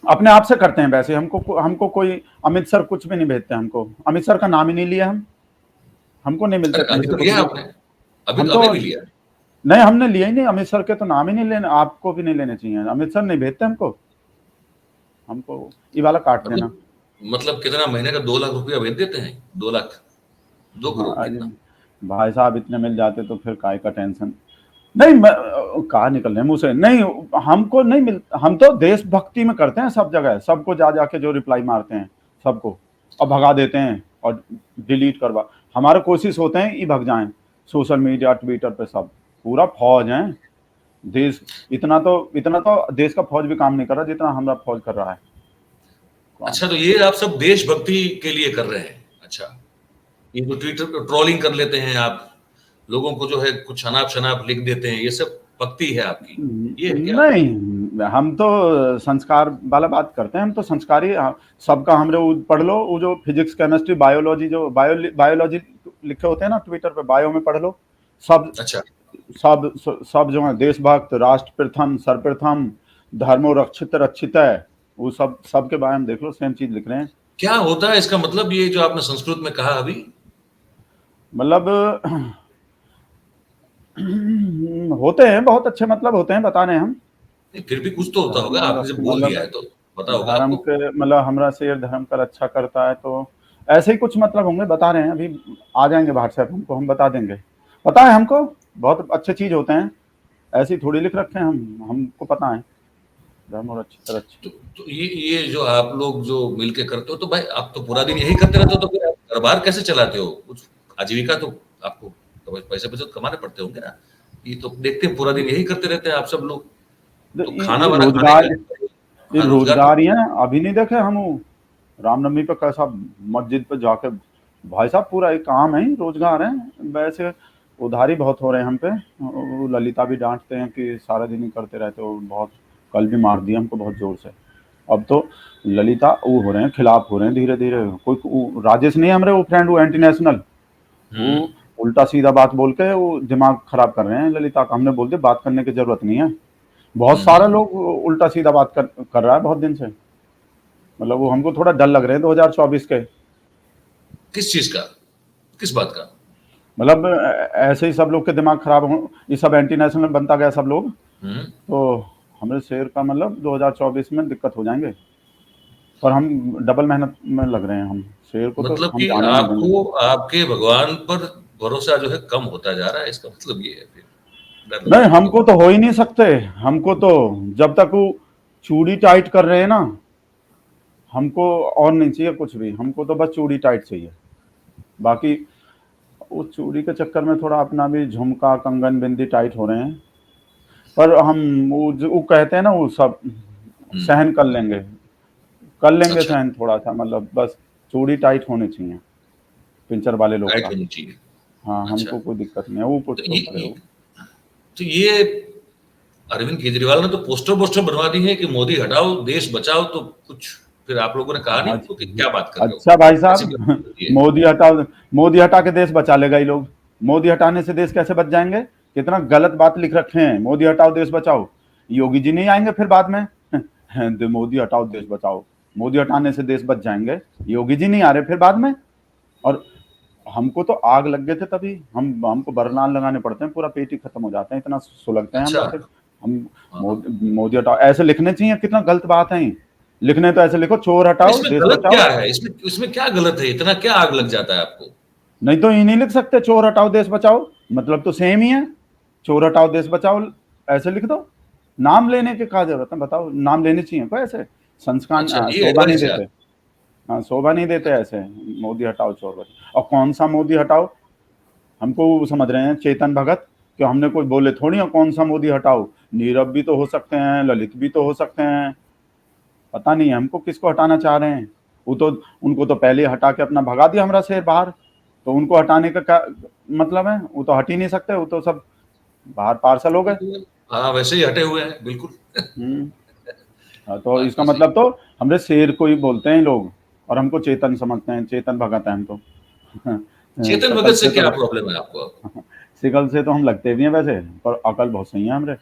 अपने आप से करते हैं वैसे, हमको हमको कोई अमित सर कुछ भी नहीं भेजते, हमको अमित सर का नाम ही नहीं लिया हम, हमको नहीं मिलते अरे कहीं अभी से तो कुछ लिया भी। आपने, अभी हम तो तो अभी भी लिया। नहीं, हमने लिया ही नहीं, अमित सर के तो नाम ही नहीं लेने, आपको भी नहीं लेने चाहिए, अमित सर नहीं भेजते हमको, हमको ये वाला काट अभी देना। मतलब कितना महीने का 2 लाख रुपया भेज देते हैं, 2 लाख, 2 करोड़ हाँ कितना। भाई साहब, इतने मिल जाते तो फिर काय का टेंशन। नहीं, कहा निकल रहे हैं मुंह से, नहीं हमको नहीं मिल, हम तो देशभक्ति में करते हैं सब जगह, सबको जा जाके जो रिप्लाई मारते हैं सबको, और भगा देते हैं, और डिलीट करवा, हमारा कोशिश होते हैं ये भग जाएं, सोशल मीडिया ट्विटर पे सब, पूरा फौज है देश। इतना तो देश का फौज भी काम नहीं कर रहा जितना हमारा फौज कर रहा है काम। अच्छा तो ये आप सब देशभक्ति के लिए कर रहे हैं। अच्छा, ये जो ट्विटर पर ट्रोलिंग कर लेते हैं आप, लोगों को जो है कुछ अनाप शनाप लिख देते हैं, ये सब भक्ति है आपकी, ये है क्या। नहीं, हम तो संस्कार वाला बात करते हैं, हम तो संस्कारी, सबका हमरे पढ़ लो, वो जो फिजिक्स केमिस्ट्री बायोलॉजी, जो बायोलॉजी लिखे होते हैं ना ट्विटर पे, बायो में पढ़ लो, सब अच्छा, सब जो है, देशभक्त, राष्ट्र प्रथम, सर्वप्रथम, धर्मो रक्षित रक्षित है, वो सब के बारे में देख लो, सेम चीज लिख रहे हैं। क्या होता है इसका मतलब, ये जो आपने संस्कृत में कहा अभी। मतलब होते हैं बहुत अच्छे, मतलब होते हैं, बता रहे हैं हम। नहीं, फिर भी कुछ तो होता होगा, धर्मो आपने रक्ष जब बोल मतलब दिया है तो पता होगा धर्म आपको। के, मतलब हमारा शेर धर्म का रक्षा करता है, तो ऐसे ही कुछ मतलब होंगे, बता रहे हैं अभी, आ जाएंगे व्हाट्सएप हमको, हम बता देंगे, पता है हमको, बहुत अच्छे चीज होते हैं, ऐसे ही थोड़ी लिख रखे हैं हम, हमको पता है, धर्म और अच्छी तरह अच्छी। तो ये जो आप लोग जो मिलके करते हो, तो भाई आप तो पूरा दिन यही करते रहते हो, तो फिर आप घर बार कैसे चलाते हो, कुछ आजीविका तो आपको तो पैसे पैसे तो कमाने पड़ते होंगे ना। ये तो देखते हैं पूरा दिन यही करते रहते हैं आप सब लोग, तो तो खाना ये वाना खाने रोजगार, का। ये हाँ, रोजगार तो रोजगार ही है, अभी नहीं देखे हम वो रामनवमी पे कैसा मस्जिद पे जाके, भाई साहब पूरा एक काम है, रोजगार है वैसे। उधारी बहुत हो रहे हैं हम पे, वो ललिता भी डांटते हैं कि सारा दिन ही करते रहते हो बहुत, कल भी मार दिया हमको बहुत जोर से। अब तो ललिता वो हो रहे हैं, खिलाफ हो रहे हैं धीरे धीरे, कोई राजेश नहीं है हमारे, वो फ्रेंड, वो एंटी नेशनल, वो हम्म। उल्टा सीधा बात बोल के वो दिमाग खराब कर रहे हैं ललिता का। हमने बोल दिया बात करने की जरूरत नहीं है, बहुत सारे हम्म। लोग उल्टा सीधा बात कर रहा है बहुत दिन से, मतलब वो हमको थोड़ा डर लग रहे हैं 2024 के। किस चीज का, किस बात का। मतलब ऐसे ही सब लोग के दिमाग खराब हो, ये सब एंटी नेशनल बनता गया सब लोग, हम्म। तो हमारे शेर का मतलब 2024 में दिक्कत हो जाएंगे, पर हम डबल मेहनत में लग रहे हैं, हम शेर को तो मतलब हम कि जाने नहीं देंगे। आपको आपके भगवान पर भरोसा जो है कम होता जा रहा है, इसका मतलब ये है फिर, डर लग नहीं, रहा है आपको। हमको तो हो ही नहीं सकते, हमको तो जब तक वो चूड़ी टाइट कर रहे हैं ना, हमको और नहीं चाहिए कुछ भी, हमको तो बस चूड़ी टाइट चाहिए, बाकी उस चूड़ी के चक्कर में थोड़ा अपना भी झुमका कंगन बिंदी टाइट हो रहे हैं, पर हम वो कहते हैं ना, वो सब सहन कर लेंगे अच्छा, सहन, थोड़ा सा मतलब बस चूड़ी टाइट होनी चाहिए पिंचर वाले लोग राइट का। होनी चाहिए। हाँ, अच्छा, हमको कोई दिक्कत नहीं है, वो कुछ तो तो करे वो। ये अरविंद केजरीवाल ने तो पोस्टर बनवा दी है कि मोदी हटाओ देश बचाओ, तो कुछ फिर आप लोगों ने कहा नहीं उनको कि अच्छा क्या बात कर रहे हो? अच्छा भाई ऐसी बात साहब, होती है। मोदी हटाओ, मोदी हटा के देश बचा लेगा ये लोग। मोदी हटाने से देश कैसे बच जाएंगे? कितना गलत बात लिख रखे हैं, मोदी हटाओ देश बचाओ। योगी जी नहीं आएंगे फिर बाद में मोदी हटाओ देश बचाओ, मोदी हटाने से देश बच जाएंगे। योगी जी नहीं आ रहे फिर बाद में। और हमको तो आग लग गए थे तभी, हमको बरनाल लगाने पड़ते हैं, पूरा पेट ही खत्म हो जाते हैं, इतना सुलगते हैं हम अच्छा। लोग फिर। हम हाँ, हाँ। मोदी हटाओ ऐसे लिखने चाहिए, कितना गलत बात है ये। लिखने तो ऐसे लिखो, चोर तो हटाओ इसमें देश गलत क्या बचाओ। है? इसमें इसमें क्या गलत है? इतना क्या आग लग जाता है आपको? नहीं तो ये नहीं लिख सकते चोर हटाओ देश बचाओ, मतलब तो सेम ही है। चोर हटाओ देश बचाओ ऐसे लिख दो। नाम लेने की क्या जरूरत है बताओ? नाम लेने चाहिए कोई ऐसे? संस्कार अच्छा, ये शोभा नहीं एडवाइस है देते। आप। हाँ, शोभा नहीं देते ऐसे। मोदी हटाओ चोर बचाओ, और कौन सा मोदी हटाओ? हमको वो समझ रहे हैं चेतन भगत, कि हमने कोई बोले थोड़ी है कौन सा मोदी हटाओ। नीरव भी तो हो सकते हैं, ललित भी तो हो सकते हैं। पता नहीं है हमको किसको हटाना चाह रहे हैं। वो तो, उनको तो पहले हटा के अपना भगा दिया हमरा से बाहर, तो उनको हटाने का क्या मतलब है? वो तो हट ही नहीं सकते, वो तो सब बाहर पार्सल हो गए। हाँ, वैसे ही हटे हुए हैं बिल्कुल। हम्म। हाँ, तो बात इसका तो सही। मतलब तो हमरे शेर को ही बोलते हैं लोग, और हमको चेतन समझते हैं, चेतन भगत है हम तो चेतन शकल भगत से से तो क्या लग प्रॉब्लम है आपको? शकल से तो हम लगते भी हैं वैसे, पर अकल बहुत सही है हमरे।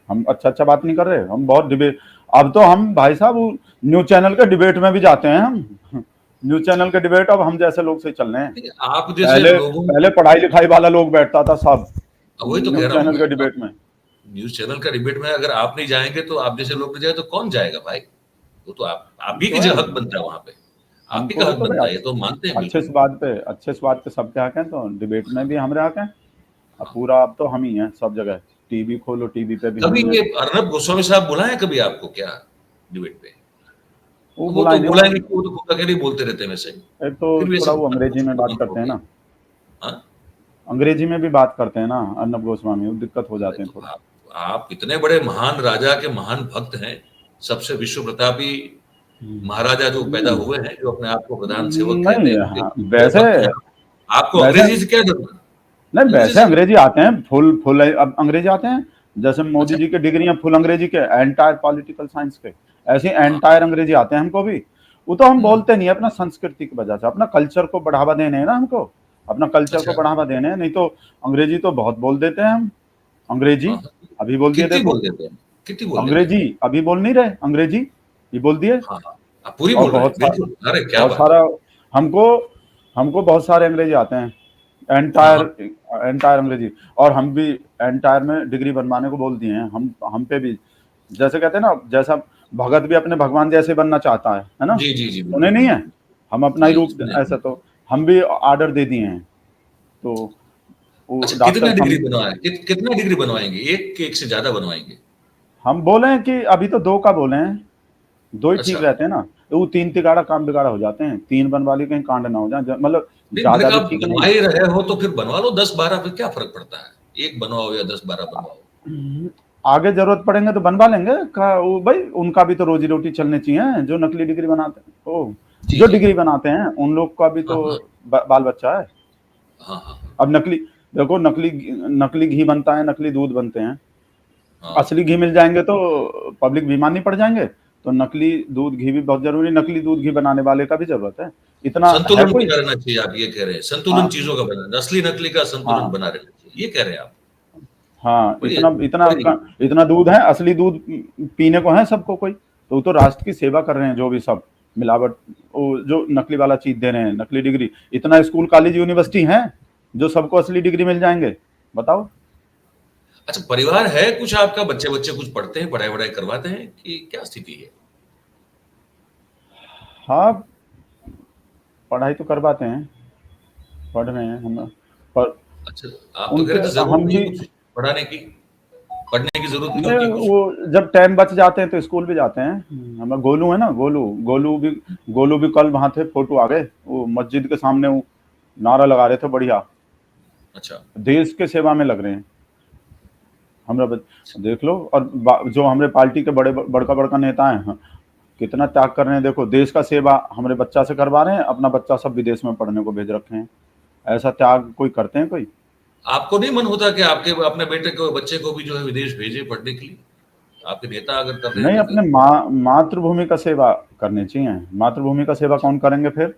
हम अच्छा अच्छा बात नहीं कर रहे, हम बहुत डिबेट। अब तो हम भाई साहब न्यूज चैनल के डिबेट में भी जाते हैं हम न्यूज चैनल के डिबेट अब हम जैसे लोग से चल रहे हैं। देखिए, आप जैसे पहले लोगों पहले पढ़ाई लिखाई वाला लोग बैठता था सब वही तो कह न्यूज रहा हूँ चैनल मैं। के डिबेट में। न्यूज चैनल का डिबेट में अगर आप नहीं जाएंगे, तो आप जैसे लोग नहीं जाए तो कौन जाएगा भाई? वो तो आप ही तो की है, जो हक बनता है वहां पे। आप ही हमको का भी हक तो भाई बनता है, ये तो हम मानते हैं अच्छे बिल्कुल। से बात पे, अच्छे से बात पे सबके हक हैं, तो डिबेट में भी हमारे हक हैं। अब हाँ। पूरा अब तो हम ही हैं सब जगह। टीवी खोलो, टीवी पे भी हम कभी ही हैं। ये अर्नब गोस्वामी साहब बुलाए कभी आपको क्या डिबेट पे? वो वो बुलाए तो नहीं वो। बुलाएंगे, वो तो खुद अकेले ही बोलते रहते हैं वैसे। एक तो फिर भी ऐसे थोड़ा वो बात अंग्रेजी में क्यों बात बंद हो करते हैं गई? ना। हाँ। अंग्रेजी में भी बात करते हैं ना अर्नब गोस्वामी, वो दिक्कत हो अरे जाते हैं तो थोड़े। आप इतने बड़े महान राजा के महान भक्त हैं, सबसे विश्व प्रतापी महाराजा जो पैदा नहीं हुए हैं, जो अपने आप को प्रधान सेवक कहते नहीं, हैं, उनके हाँ बड़े वैसे, भक्त हैं। आपको वैसे अंग्रेजी से क्या डरना? नहीं, अंग्रेजी वैसे से अंग्रेजी आते हैं फुल फुल, अब अंग्रेजी आते हैं। जैसे मोदी अच्छा। जी की डिग्री है फुल अंग्रेजी के, एंटायर पॉलिटिकल साइंस के, ऐसे हाँ। एंटायर अंग्रेजी आते हैं हमको भी। वो तो हम हम्म। बोलते नहीं है, अपना संस्कृति की वजह से, अपना कल्चर को बढ़ावा देने हैं ना हमको। अपना कल्चर को अच्छा। बढ़ावा देने हैं, नहीं तो अंग्रेजी तो बहुत बोल देते हैं हम। हाँ, अंग्रेजी हाँ। अभी बोल दिए कितनी देखो। बोल देते हैं? कितनी बोल देते हैं? अंग्रेजी अभी बोल नहीं रहे, अंग्रेजी ये बोल दिए। हाँ, हाँ। आप पूरी और बोल रहे हैं बिल्कुल। अरे क्या बहुत बात है! सारा हमको हमको बहुत सारे अंग्रेजी आते हैं, हाँ, एंटायर हाँ। एंटायर अंग्रेजी। और हम भी एंटायर में डिग्री बनवाने को बोल दिए हैं, हम पे भी। जैसे कहते हैं ना, जैसा भगत भी अपने भगवान जैसे बनना चाहता है ना। जी, जी, जी, सुने बिल्कुल, नहीं है? बिल्कुल। हम अपना ही जी, रूप सुने हैं। ऐसा, तो हम भी ऑर्डर दे दिए हैं। तो वो अच्छा, डॉक्टर कितना डिग्री सम बनवाए? कितना डिग्री बनवाएंगे? एक के एक से ज्यादा बनवाएंगे? हम बोले हैं कि अभी तो 2 का बोले हैं, 2 ही ठीक अच्छा। रहते हैं ना। तो वो 3 तिगाड़ा काम बिगाड़ा हो जाते हैं, 3 बनवा ली कहीं कांड ना हो जाए, मतलब नहीं, मैंने ज़्यादा कहा भी आप ठीक बनवा नहीं। ही रहे हो तो फिर बनवा लो 10-12, फिर क्या फर्क पड़ता है? एक बनवाओ या 10-12 बनवाओ। आगे ज़रूरत पड़ेंगे तो बनवा लेंगे, का वो भाई उनका भी तो रोज़ी-रोटी चलनी चाहिए, जो नकली डिग्री बनाते हैं। ओह! जी, जो जी। डिग्री बनाते हैं, उन लोग का भी हाँ, तो हाँ। ब बाल-बच्चा है। हाँ, हाँ, हाँ। अब नकली देखो, नकली घी बनता है, नकली दूध बनते हैं। हाँ। असली घी मिल जाएँगे तो पब्लिक बीमार नहीं पड़ जाएँगे? तो नकली दूध, घी भी बहुत ज़रूरी है, नकली दूध, घी बनाने वाले का भी ज़रूरत है। इतना है संतुलन कोई? बना रहना चाहिए, आप ये कह रहे हैं। संतुलन हाँ, चीज़ों का बना, असली नकली का संतुलन हाँ। बना रहना चाहिए, ये कह रहे हैं आप। हाँ, बड़ी इतना इतना बड़ी इतना दूध है, असली दूध पीने को है सबको कोई, तो वो तो राष्ट्र की सेवा कर रहे हैं जो भी सब मिलावट, वो जो नकली वाला चीज दे रहे हैं, नकली डिग्री। इतना स्कूल कॉलेज यूनिवर्सिटी है जो सबको असली डिग्री मिल जाएंगे, बताओ। अच्छा, परिवार है कुछ आपका? बच्चे-बच्चे कुछ पढ़ते हैं, पढ़ाई-वढ़ाई करवाते हैं कि क्या स्थिति है? हाँ, पढ़ाई तो करवाते हैं, पढ़ रहे हैं हम, पर अच्छा, आप तो कह उनके रहे थे ज़रूरत हम नहीं भी कुछ पढ़ाने की, पढ़ने की ज़रूरत नहीं ने होती कुछ? वो जब टाइम बच जाते हैं तो स्कूल भी जाते हैं। हमारा गोलू है ना, गोलू भी कल वहां थे, फोटो आ गए, वो मस्जिद के सामने वो नारा लगा रहे थे बढ़िया, अच्छा। देश के सेवा में लग रहे हैं। देख लो। और जो हमारे पार्टी के बड़का बड़का नेता हैं, कितना त्याग कर रहे हैं। देखो, देश का सेवा हमारे बच्चा से करवा रहे हैं, अपना बच्चा सब विदेश में पढ़ने को भेज रखे हैं। ऐसा त्याग कोई करते हैं कोई? आपको नहीं मन होता कि आपके अपने बेटे को, बच्चे को भी जो है विदेश भेजे पढ़ने के लिए? आपके नेता अगर कर रहे हैं नहीं, तो अपने फिर मातृभूमि का सेवा करनी चाहिए। मातृभूमि का सेवा कौन करेंगे फिर?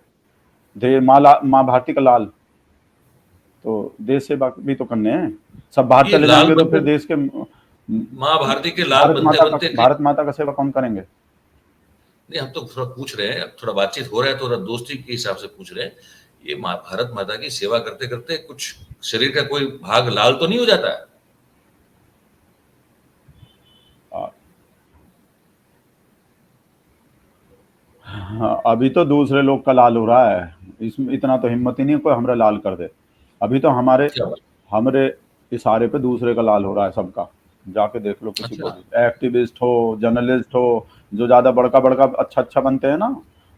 माँ भारती का लाल। तो देश सेवा भी तो करने हैं। सब बाहर ये चले लाल जाएंगे तो फिर बनते, देश के माँ भारती के लाल बनते बनते भारत माता का सेवा कौन करेंगे? नहीं, हम तो थोड़ा पूछ रहे हैं, थोड़ा बातचीत हो रहा है, थोड़ा दोस्ती के हिसाब से पूछ रहे हैं। ये भारत माता की सेवा करते करते कुछ शरीर का कोई भाग लाल तो नहीं हो जाता है? हाँ, अभी तो दूसरे लोग का लाल हो रहा है। इसमें इतना तो हिम्मत ही नहीं है कोई हमारा लाल कर दे। अभी तो हमारे क्या बात? हमारे इशारे पे दूसरे का लाल हो रहा है सबका। जाके देख लो, किसी को अच्छा। भी, एक्टिविस्ट हो, जर्नलिस्ट हो, जो ज्यादा बड़का बड़का अच्छा अच्छा बनते हैं ना,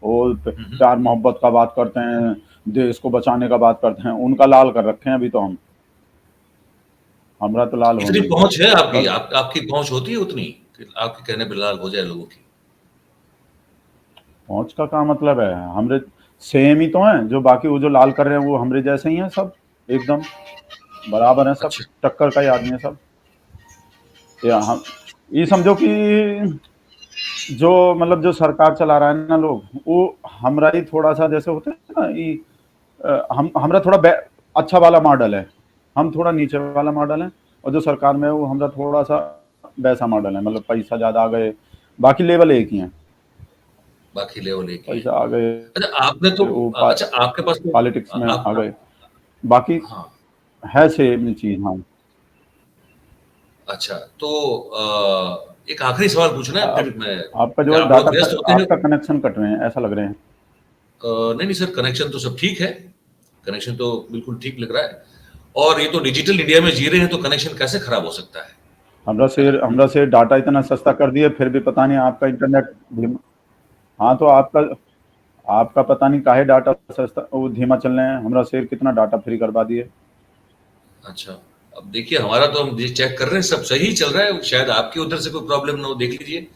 वो हम्म। प्यार मोहब्बत का बात करते हैं, देश को बचाने का बात करते हैं, उनका लाल कर रखे हैं अभी तो हम। हमारा तो लाल हो इतनी नहीं रहा। पहुंच है आपकी, बस आपकी पहुंच होती है उतनी कि आपके कहने पे लाल हो जाए लोगों की? पहुंच का क्या मतलब है? हमरे सेम ही तो हैं, जो बाकी वो जो लाल कर रहे हैं वो हमरे जैसे ही हैं सब, एकदम बराबर हैं सब, अच्छा। टक्कर का ही आदमी है सब। या हम ये समझो कि जो मतलब जो सरकार चला रहा है ना लोग, वो हमरा ही थोड़ा सा जैसे होते हैं ना, ये हम हमरा थोड़ा अच्छा वाला मॉडल है, हम थोड़ा नीचे वाला मॉडल है। और जो सरकार में है वो हमरा थोड़ा सा वैसा मॉडल है, मतलब पैसा ज्यादा आ गए, बाकी लेवल एक ही है। बाकी लेवल एक ही है। पैसा आ गए, अच्छा, आपने तो, वो अच्छा आपके पास तो पॉलिटिक्स में आ आप, गए, बाकी हाँ। है सेम चीज। हाँ, अच्छा, तो एक आखिरी सवाल पूछना है फिर अब मैं, आपका जो है आप डाटा, बहुत व्यस्त होते हैं। आपका कनेक्शन कट रहे हैं ऐसा लग रहे हैं। नहीं नहीं सर, कनेक्शन तो सब ठीक है, कनेक्शन तो बिल्कुल ठीक लग रहा है। और ये तो डिजिटल इंडिया में जी रहे हैं, तो कनेक्शन कैसे खराब हो सकता है ना? हमरा से डाटा इतना सस्ता कर दिए, फिर भी पता नहीं आपका इंटरनेट धीमा। हाँ, तो आपका आपका पता नहीं काहे डाटा सस्ता वो धीमा चल रहे हैं। हमरा शेर कितना डाटा फ्री करवा दिए। अच्छा, अब देखिए हमारा तो हम चेक कर रहे हैं, सब सही चल रहा है, शायद आपकी उधर से कोई प्रॉब्लम ना हो, देख लीजिए।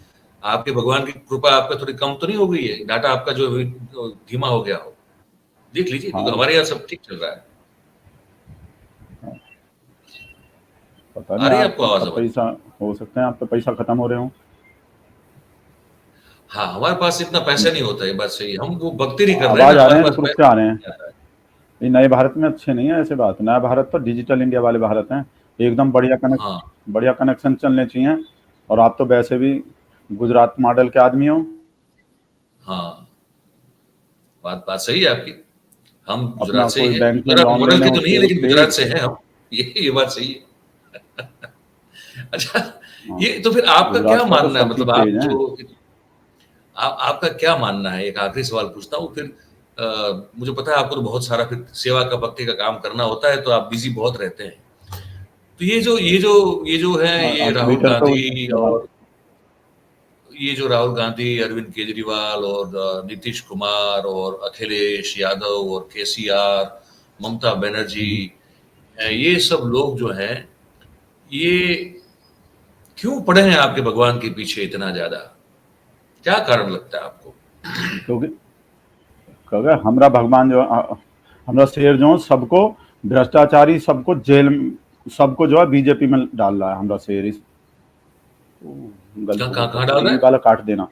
आपके भगवान की कृपा आप पे थोड़ी कम तो नहीं हो गई है, डाटा आपका जो है धीमा हो गया हो, देख लीजिए, क्योंकि हाँ, हमारे यहाँ सब ठीक चल रहा है। पता आ नहीं रही है आपको आपका आवाज कब हमारी? पैसा, हो सकता है आपका पैसा खत्म हो रहे हो। हाँ, हमारे पास इतना पैसा नहीं होता है, बात सही है, हम वो भक्ति नहीं कर रहे हैं आवाज ना, आ रहे हमारे हैं, पास रुक रुक के पैसा आ रहे हैं। नहीं आता है। ये नए भारत में अच्छे नहीं है ऐसे बात। नया भारत तो डिजिटल इंडिया वाले भारत हैं, एकदम हाँ बढ़िया कनेक्शन चलने चाहिए। और आप तो वैसे भी गुजरात मॉडल के आदमी हो। हाँ, बात बात सही है आपकी। हम अपना गुजरात से ही कोई हैं, बैंक में गुजरात लोन मॉडल लेने के तो नहीं है, उसके लेकिन उससे गुजरात से हैं हम। ये बात सही है। अच्छा, हाँ, ये तो फिर आपका क्या गुजरात का तो मानना है, सब मतलब चीज आप तेज है। जो, आपका क्या मानना है? एक आखिरी सवाल पूछता हूँ, फिर मुझे पता है आपको तो बहुत सारा फिर सेवा का, भक्ति का काम करना होता है, तो आप बिजी बहुत रहते हैं। तो ये जो है, ये राहुल ट्विटर पे गांधी, और ये जो राहुल गांधी, अरविंद केजरीवाल और नीतीश कुमार और अखिलेश यादव और केसीआर, ममता बनर्जी, ये सब लोग जो हैं, ये क्यों पड़े हैं आपके भगवान के पीछे इतना ज्यादा? क्या कारण लगता है आपको? क्योंकि क्योंकि हमरा भगवान जो हमरा शेर जो सबको भ्रष्टाचारी, सबको जेल, सबको जो है बीजेपी में डाल रहा है हमरा शेर। गलत कहाँ हो कहाँ गया, कहाँ डाल रहा ई है? वाला काट देना।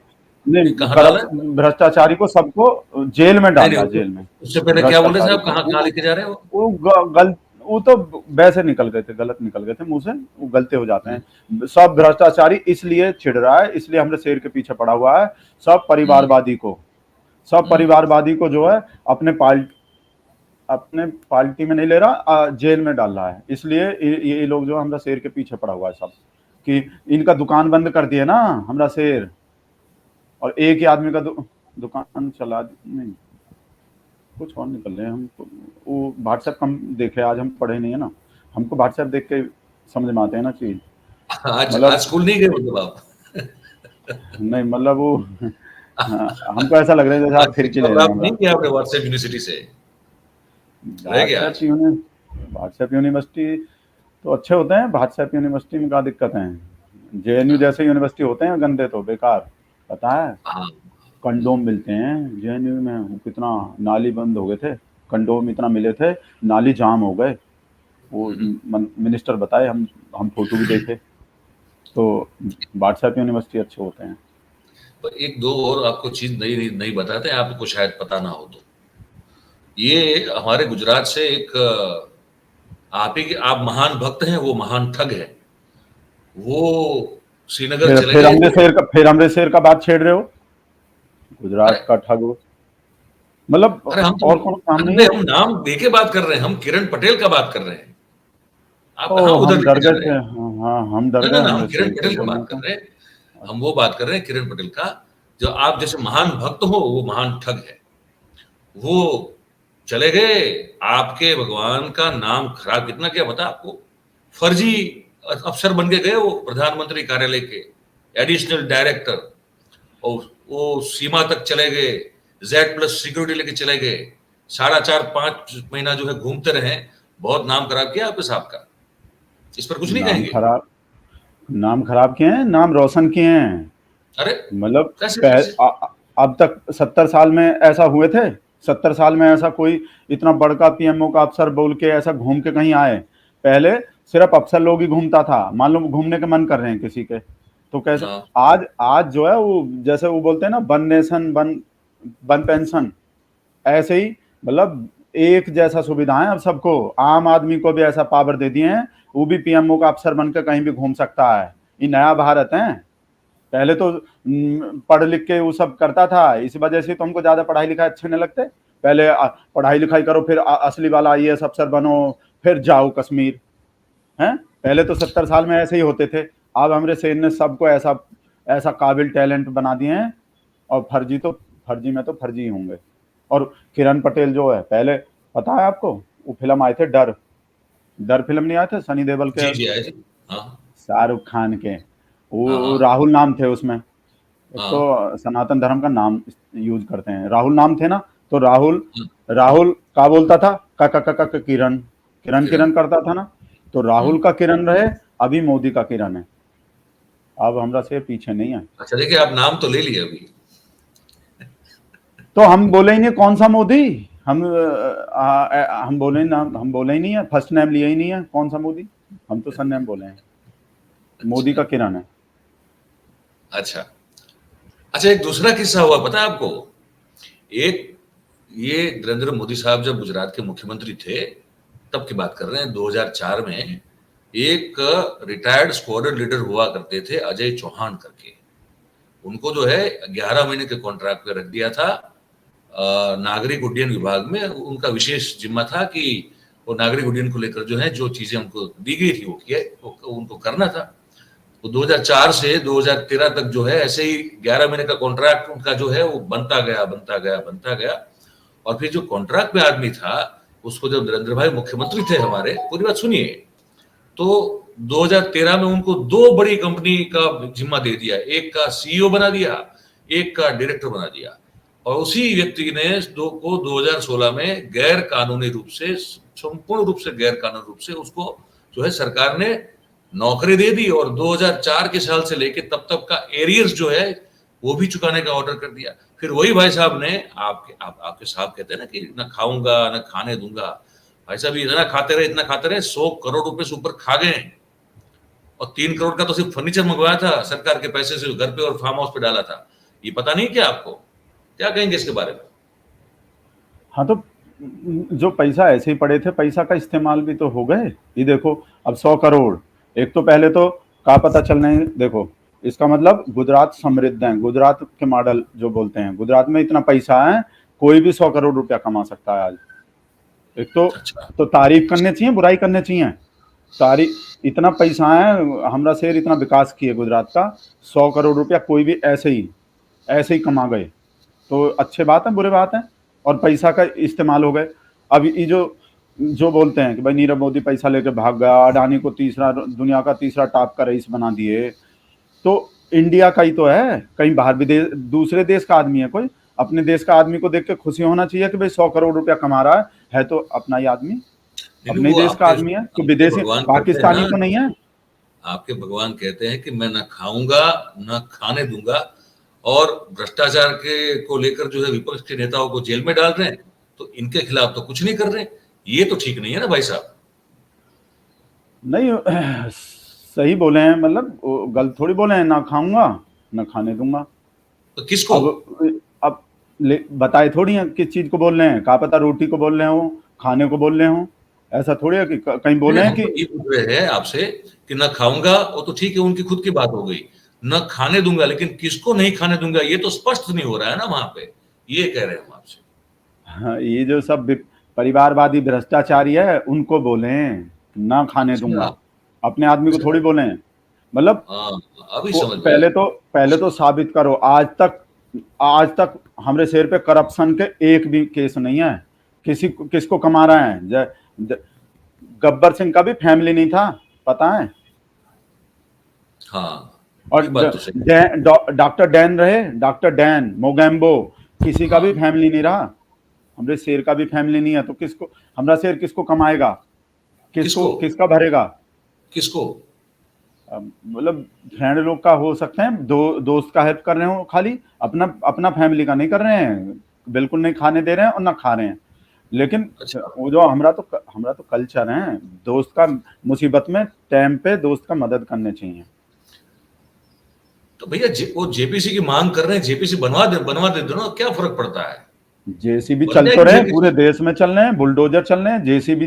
नहीं, नहीं, कहाँ डाल रहा करप्ट है? भ्रष्टाचारी को सबको जेल में नहीं डाल नहीं, रहा है, जेल में। उससे पहले क्या बोल रहे थे भ्रष्टाचारी आप, को कहाँ कहाँ लेके जा रहे हो? वो वो तो वैसे निकल गए थे, गलत निकल गए थे मुंह से, वो गलते हो जाते हम्म, हैं। सब भ्रष्टाचारी इसलिए छिड़ रहा है, इसलिए हमने शेर के पीछे पड़ा हुआ है। सब हम्म, परिवारवादी को, सब हम्म, परिवारवादी को जो है अपने पार्टी में नहीं ले रहा, जेल में डाल रहा है। इसलिए ये लोग जो हमरा शेर के पीछे पड़ा हुआ है सब, कि इनका दुकान बंद कर दिए ना हमरा शेर, और एक ही आदमी का दुकान चला नहीं। कुछ और निकल रहे हैं हम। वो व्हाट्सएप कम देखे, आज हम पढ़े नहीं है ना, हमको व्हाट्सएप देख के समझ में आते हैं ना चीज। आज आज मतलब स्कूल नहीं गए मतलब आप? नहीं, मतलब वो हाँ, हमको ऐसा लग रहा है जैसे आप आज फिरकी तो ले रहे हैं प्राप्त नहीं हमरा। किया आपने व्हाट्सएप यूनिवर्सिटी से? रह गया व्हाट्सएप आज? यूनि व्हाट्सएप यूनिवर्सिटी तो अच्छे होते हैं। भाट साहब यूनिवर्सिटी में क्या दिक्कत है? जेएनयू हाँ जैसे यूनिवर्सिटी होते हैं गंदे तो बेकार, पता है? हाँ। कंडोम मिलते हैं जेएनयू में, कितना नाली बंद हो गए थे, कंडोम इतना मिले थे, नाली जाम हो गए। वो हम्म। मिनिस्टर बताए, हम फोटो भी देखे। तो व्हाट्सएप यूनिवर्सिटी अच्छे होते हैं। पर एक दो और आपको चीज नहीं नहीं, नहीं बताते, आपको शायद पता ना हो तो, ये हमारे गुजरात से एक आप ही के आप महान भक्त हैं, वो महान ठग है। वो श्रीनगर चले फिर गए थे। अमृतसर का बात छेड़ रहे हो? अरे गुजरात का ठग हो? मतलब अरे हम तो और कौन काम नहीं अंधे, है? हम नाम देके बात कर रहे हैं, हम किरण पटेल का बात कर रहे हैं। आप ओ, कहाँ उधर हम डर लेके जा गए रहे थे। हैं? हाँ हाँ, हम डर ना गए ना ना, हम किरण अमृतसर को पटेल का बोलने बात कर का। रहे हैं। हम वो बात कर रहे हैं किरण पटेल का। जो आप जैसे महान भक्त हो, वो महान ठग है। वो चले गए, आपके भगवान का नाम खराब कितना किया पता आपको? फर्जी अफसर बन के गए वो, प्रधानमंत्री कार्यालय के एडिशनल डायरेक्टर। और वो सीमा तक चले गए, जेड प्लस सिक्योरिटी लेके चले गए, 4.5-5 महीना जो है घूमते रहे। बहुत नाम खराब किया आपके साहब का, इस पर कुछ नहीं नाम कहेंगे? खराब, नाम खराब किए हैं, नाम रोशन किए हैं। अरे मतलब कैसे कैसे? अब तक 70 साल में ऐसा हुए थे? 70 साल में ऐसा कोई इतना बड़का पीएमओ का अफसर बोल के ऐसा घूम के कहीं आए? पहले सिर्फ अफसर लोग ही घूमता था, मान लो घूमने के मन कर रहे हैं किसी के, तो कैसे? हाँ आज आज जो है वो, जैसे वो बोलते हैं ना, वन नेशन वन पेंशन, ऐसे ही, मतलब एक जैसा सुविधाएं अब सबको, आम आदमी को भी ऐसा पावर दे दिए हैं, वो भी पीएमओ का अफसर बनकर कहीं भी घूम सकता है। ये नया भारत है। पहले तो पढ़ लिख के वो सब करता था, इस वजह से तो हमको ज्यादा पढ़ाई लिखाई अच्छे नहीं लगते। पहले पढ़ाई लिखाई करो, फिर असली वाला आईएएस अफसर बनो, फिर जाओ कश्मीर। हैं? पहले तो 70 साल में ऐसे ही होते थे। अब हमारे सेन ने सबको ऐसा ऐसा काबिल टैलेंट बना दिए हैं। और फर्जी में तो फर्जी ही होंगे। और किरण पटेल जो है, पहले पता है आपको, वो फिल्म आए थे डर, डर फिल्म नहीं आए थे सनी देओल के, जी जी आए जी। हाँ शाहरुख खान के? हाँ वो हाँ राहुल नाम थे उसमें। एक हाँ तो सनातन धर्म का नाम यूज करते हैं, राहुल नाम थे ना, तो राहुल, हाँ, राहुल का बोलता था, का किरण, किरण किरण। किरण करता था ना, तो राहुल का किरण रहे, अभी मोदी का किरण है। अब हमरा से पीछे नहीं है। अच्छा देखिए, आप नाम तो ले लिए अभी। तो हम बोले ही नहीं कौन सा मोदी, हम बोले नाम, हम बोले ही नहीं है, फर्स्ट नेम लिया ही नहीं है, कौन सा मोदी, हम तो सर नेम बोले हैं, मोदी अच्छा का किरण है। अच्छा। अच्छा, एक दूसरा किस्सा हुआ पता है आपको? एक, ये नरेंद्र मोदी साहब जब गुजरात के मुख्यमंत्री थे, तब की बात कर रहे हैं, 2004 में एक रिटायर्ड स्क्वाड्रन लीडर हुआ करते थे अजय चौहान करके। उनको जो है 11 महीने के कॉन्ट्रैक्ट पे रख दिया था। नागरिक उड्डयन विभाग में उनका विशेष जिम्मा था कि वो नागरिक उड्डयन को लेकर जो है, जो चीजें उनको दी गई थी वो किए, वो उनको करना था। तो 2004 से 2013 तक जो है ऐसे ही 11 महीने का कॉन्ट्रैक्ट उनका जो है वो बनता गया। और फिर जो कॉन्ट्रैक्ट में आदमी था, उसको जब नरेंद्र भाई मुख्यमंत्री थे हमारे, पूरी बात सुनिए, तो 2013 में उनको दो बड़ी कंपनी का जिम्मा दे दिया, एक का सीईओ बना दिया, एक का डायरेक्टर बना दिया। और उसी व्यक्ति ने 2016 में गैर कानूनी रूप से, संपूर्ण रूप से गैर कानूनी रूप से उसको जो है सरकार ने नौकरी दे दी, और 2004 के साल से लेके तब तक का एरियर्स जो है वो भी चुकाने का ऑर्डर कर दिया। फिर वही भाई साहब ने, आपके साहब कहते हैं ना कि ना खाऊंगा ना खाने दूंगा, भाई साहब इतना खाते रहे 100 करोड़ रुपए से ऊपर खा गए। और 3 करोड़ का तो सिर्फ फर्नीचर मंगवाया था सरकार के पैसे से, घर पे और फार्म हाउस पे डाला था। ये पता नहीं क्या आपको? क्या कहेंगे इसके बारे में? हाँ, तो जो पैसा ऐसे ही पड़े थे, पैसा का इस्तेमाल भी तो हो गए। ये देखो, अब 100 करोड़, एक तो पहले तो का पता चल नहीं, देखो इसका मतलब गुजरात समृद्ध है, गुजरात के मॉडल जो बोलते हैं, गुजरात में इतना पैसा है, कोई भी 100 करोड़ रुपया कमा सकता है आज। एक अच्छा। तो तारीफ करने चाहिए, बुराई करने चाहिए। तारीफ, इतना पैसा है, हमरा शहर इतना विकास किए गुजरात का, 100 करोड़ रुपया कोई भी ऐसे ही कमा गए, तो अच्छे बात है बुरे बात है, और पैसा का इस्तेमाल हो गए। अब ये जो बोलते हैं कि भाई नीरव मोदी पैसा लेके भाग गया, अडानी को दुनिया का तीसरा टॉप का रईस बना दिए, तो इंडिया का ही तो है, कहीं बाहर भी दूसरे देश का आदमी है कोई, अपने देश का आदमी को देख के खुशी होना चाहिए कि भाई 100 करोड़ रुपया कमा रहा है तो अपना ही आदमी। अपने ही वो देश का आपके आदमी है, तो आपके विदेशी भगवान कहते हैं पाकिस्तानी ना, तो नहीं है। आपके भगवान कहते हैं कि मैं ना खाऊंगा ना खाने दूंगा, और भ्रष्टाचार के को लेकर जो है विपक्ष के नेताओं को जेल में डाल रहे हैं, तो इनके खिलाफ तो कुछ नहीं कर रहे। ये तो ठीक नहीं है ना भाई साहब। नहीं सही बोले हैं, मतलब गलत थोड़ी बोले हैं, ना खाऊंगा ना खाने दूंगा। तो किसको? अब बताए थोड़ी है किस चीज को बोल रहे हैं, कहा पता रोटी को बोल रहे हो, खाने को बोल रहे हो। ऐसा थोड़ी है कि कहीं बोले नहीं, हैं हम कि तो ये पूछ रहे हैं आपसे कि ना खाऊंगा, वो तो ठीक है, उनकी खुद की बात हो गई। ना खाने दूंगा, लेकिन किसको नहीं खाने दूंगा ये तो स्पष्ट नहीं हो रहा है ना वहां पे। ये कह रहे हैं हम आपसे। हाँ, ये जो सब परिवारवादी भ्रष्टाचारी है उनको बोले ना खाने अच्छा। दूंगा, अपने आदमी को अच्छा। थोड़ी बोले हैं। मतलब हाँ, अभी समझ में आया। पहले तो साबित करो, आज तक हमारे शहर पे करप्शन के एक भी केस नहीं है। किसको कमा रहा है गब्बर सिंह का भी फैमिली नहीं था, पता है। हाँ, और ये बात तो सही है। डॉक्टर डैन रहे, डॉक्टर डैन मोगेम्बो, किसी का भी हाँ। फैमिली नहीं रहा। हमारे शेर का भी फैमिली नहीं है, तो किसको हमारा शेर किसको कमाएगा, किसको? किसका भरेगा। किसको? मतलब फ्रेंड लोग का हो सकते हैं, दोस्त का हेल्प कर रहे हो, खाली अपना अपना फैमिली का नहीं कर रहे हैं, बिल्कुल नहीं खाने दे रहे हैं और ना खा रहे हैं। लेकिन अच्छा। वो जो हमरा तो कल्चर है, दोस्त का मुसीबत में टाइम पे दोस्त का मदद करने चाहिए। तो भैया वो जेपीसी की मांग कर रहे हैं, जेपीसी बनवा दे दो ना, क्या फर्क पड़ता है? जेसीबी बन चल तो जाएगी रहे हैं, पूरे जेपीसी। देश में चल रहे हैं, बुलडोजर चल रहे हैं, जेसीबी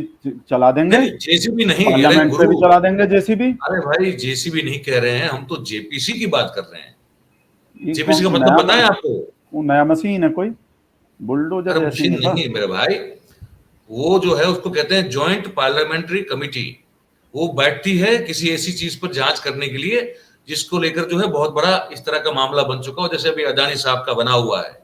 चला नहीं देंगे, नहीं, जेसीबी नहीं, अरे पार्लियामेंट पे गुरु। भी चला देंगे जेसीबी। अरे भाई, जेसीबी नहीं कह रहे हैं हम, तो जेपीसी की बात कर रहे हैं। ये जेपीसी कौन का मतलब नया पता है आपको? वो नया मशीन है कोई, बुलडोजर अरे जैसी मशीन नहीं था। नहीं मेरे भाई, वो जो है उसको कहते हैं जॉइंट पार्लियामेंट्री कमिटी। वो बैठती है किसी ऐसी चीज पर जांच करने के लिए जिसको लेकर जो है बहुत बड़ा इस तरह का मामला बन चुका हो, जैसे अभी अदानी साहब का बना हुआ है।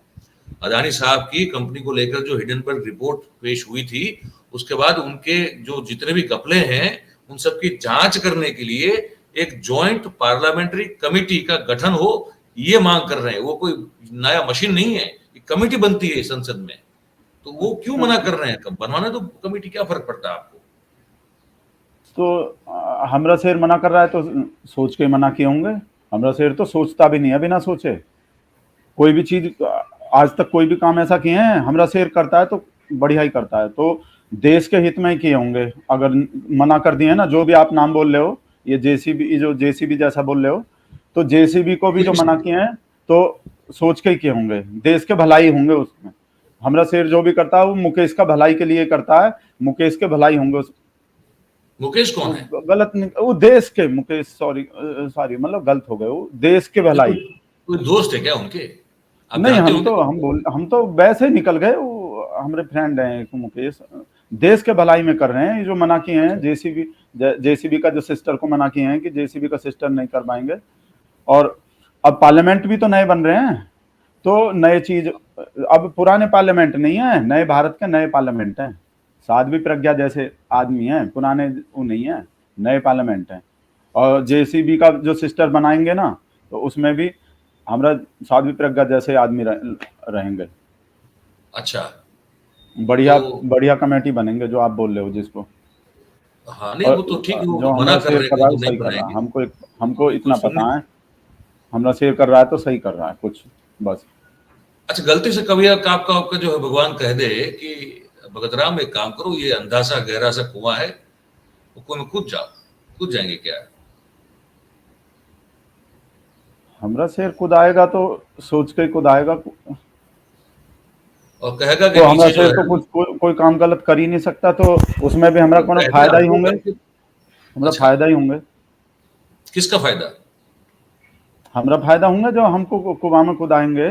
अदानी साहब की कंपनी को लेकर जो हिडनबर्ग रिपोर्ट पेश हुई थी, उसके बाद उनके जो जितने भी घपले हैं उन सब की जांच करने के लिए एक जॉइंट पार्लियामेंट्री कमिटी का गठन हो, ये मांग कर रहे हैं। वो कोई नया मशीन नहीं है, कमेटी बनती है संसद में। तो वो क्यों अच्छा, मना कर रहे हैं? बनवाने तो कमेटी, क्या फर्क पड़ता है आपको? तो हमरा शेर मना कर रहा है तो सोच के मना किए होंगे। हमरा शेर तो सोचता भी नहीं है बिना सोचे, कोई भी चीज। आज तक कोई भी काम ऐसा किए हैं हमरा शेर करता है तो बढ़िया ही करता है, तो देश के हित में ही किए होंगे। अगर मना कर दिए ना, जो भी आप नाम बोल रहे हो, ये जेसीबी, जो जेसीबी जैसा बोल रहे हो, तो जेसीबी को भी जो मना किए हैं तो सोच के ही किए होंगे, देश के भलाई होंगे उसमें। हमरा शेर जो भी करता है वो मुकेश का भलाई के लिए करता है, मुकेश के भलाई होंगे मुकेश कौन है? वो गलत नहीं, वो देश के मुकेश, सॉरी सॉरी, मतलब गलत हो गए, वो देश के नहीं, भलाई। कोई दोस्त है क्या उनके? आप नहीं, जानते होंगे उनको? हम तो वैसे ही निकल गए, वो हमारे फ्रेंड हैं एक मुकेश, देश के भलाई में कर रहे हैं। ये जो मना किए हैं जेसीबी का जो सिस्टर को मना किए हैं कि जेसीबी का सिस्टर नहीं कर पाएंगे। और अब पार्लियामेंट भी तो नए बन रहे हैं, तो नए चीज, अब पुराने पार्लियामेंट नहीं है, नए भारत के नए पार्लियामेंट हैं। साध्वी प्रज्ञा जैसे आदमी हैं, पुराने वो नहीं है, नए पार्लियामेंट हैं। और जेसीबी का जो सिस्टर बनाएंगे ना, तो उसमें भी हमारा साध्वी प्रज्ञा जैसे आदमी रहेंगे। अच्छा। बढ़िया तो बढ़िया कमेटी बनेंगे, जो आप बोल रहे हो जिसको। हाँ, नहीं और वो तो ठीक है, वो जो मना हमारा कर शेयर रहे हैं कर कि रहा वो है तो वो नहीं सही कर रहा है, बनाएंगे। हमको कोई इतना सुनने। पता है। हमारा शेयर कर रहा है तो सही कर रहा है कुछ, बस। अच्छा, गलती से कभी आपका जो है भगवान कह दे कि भगत राम एक काम करो, ये अंधा सा गहरा सा कुआं है, वो कुएं में कूद जाओ, कूद जाएंगे क्या? हमारा शेर खुद आएगा तो सोच के खुद आएगा, तो और कहेगा कि हमारा नीचे जो शेर तो है कोई काम गलत कर ही नहीं सकता, तो उसमें भी हमारा वो कोनो कहते फायदा ही आपको होंगे, करके। हमारा अच्छा। फायदा ही होंगे। किसका फायदा? हमारा फायदा होंगे जो हमको कुआं में कुदाएंगे।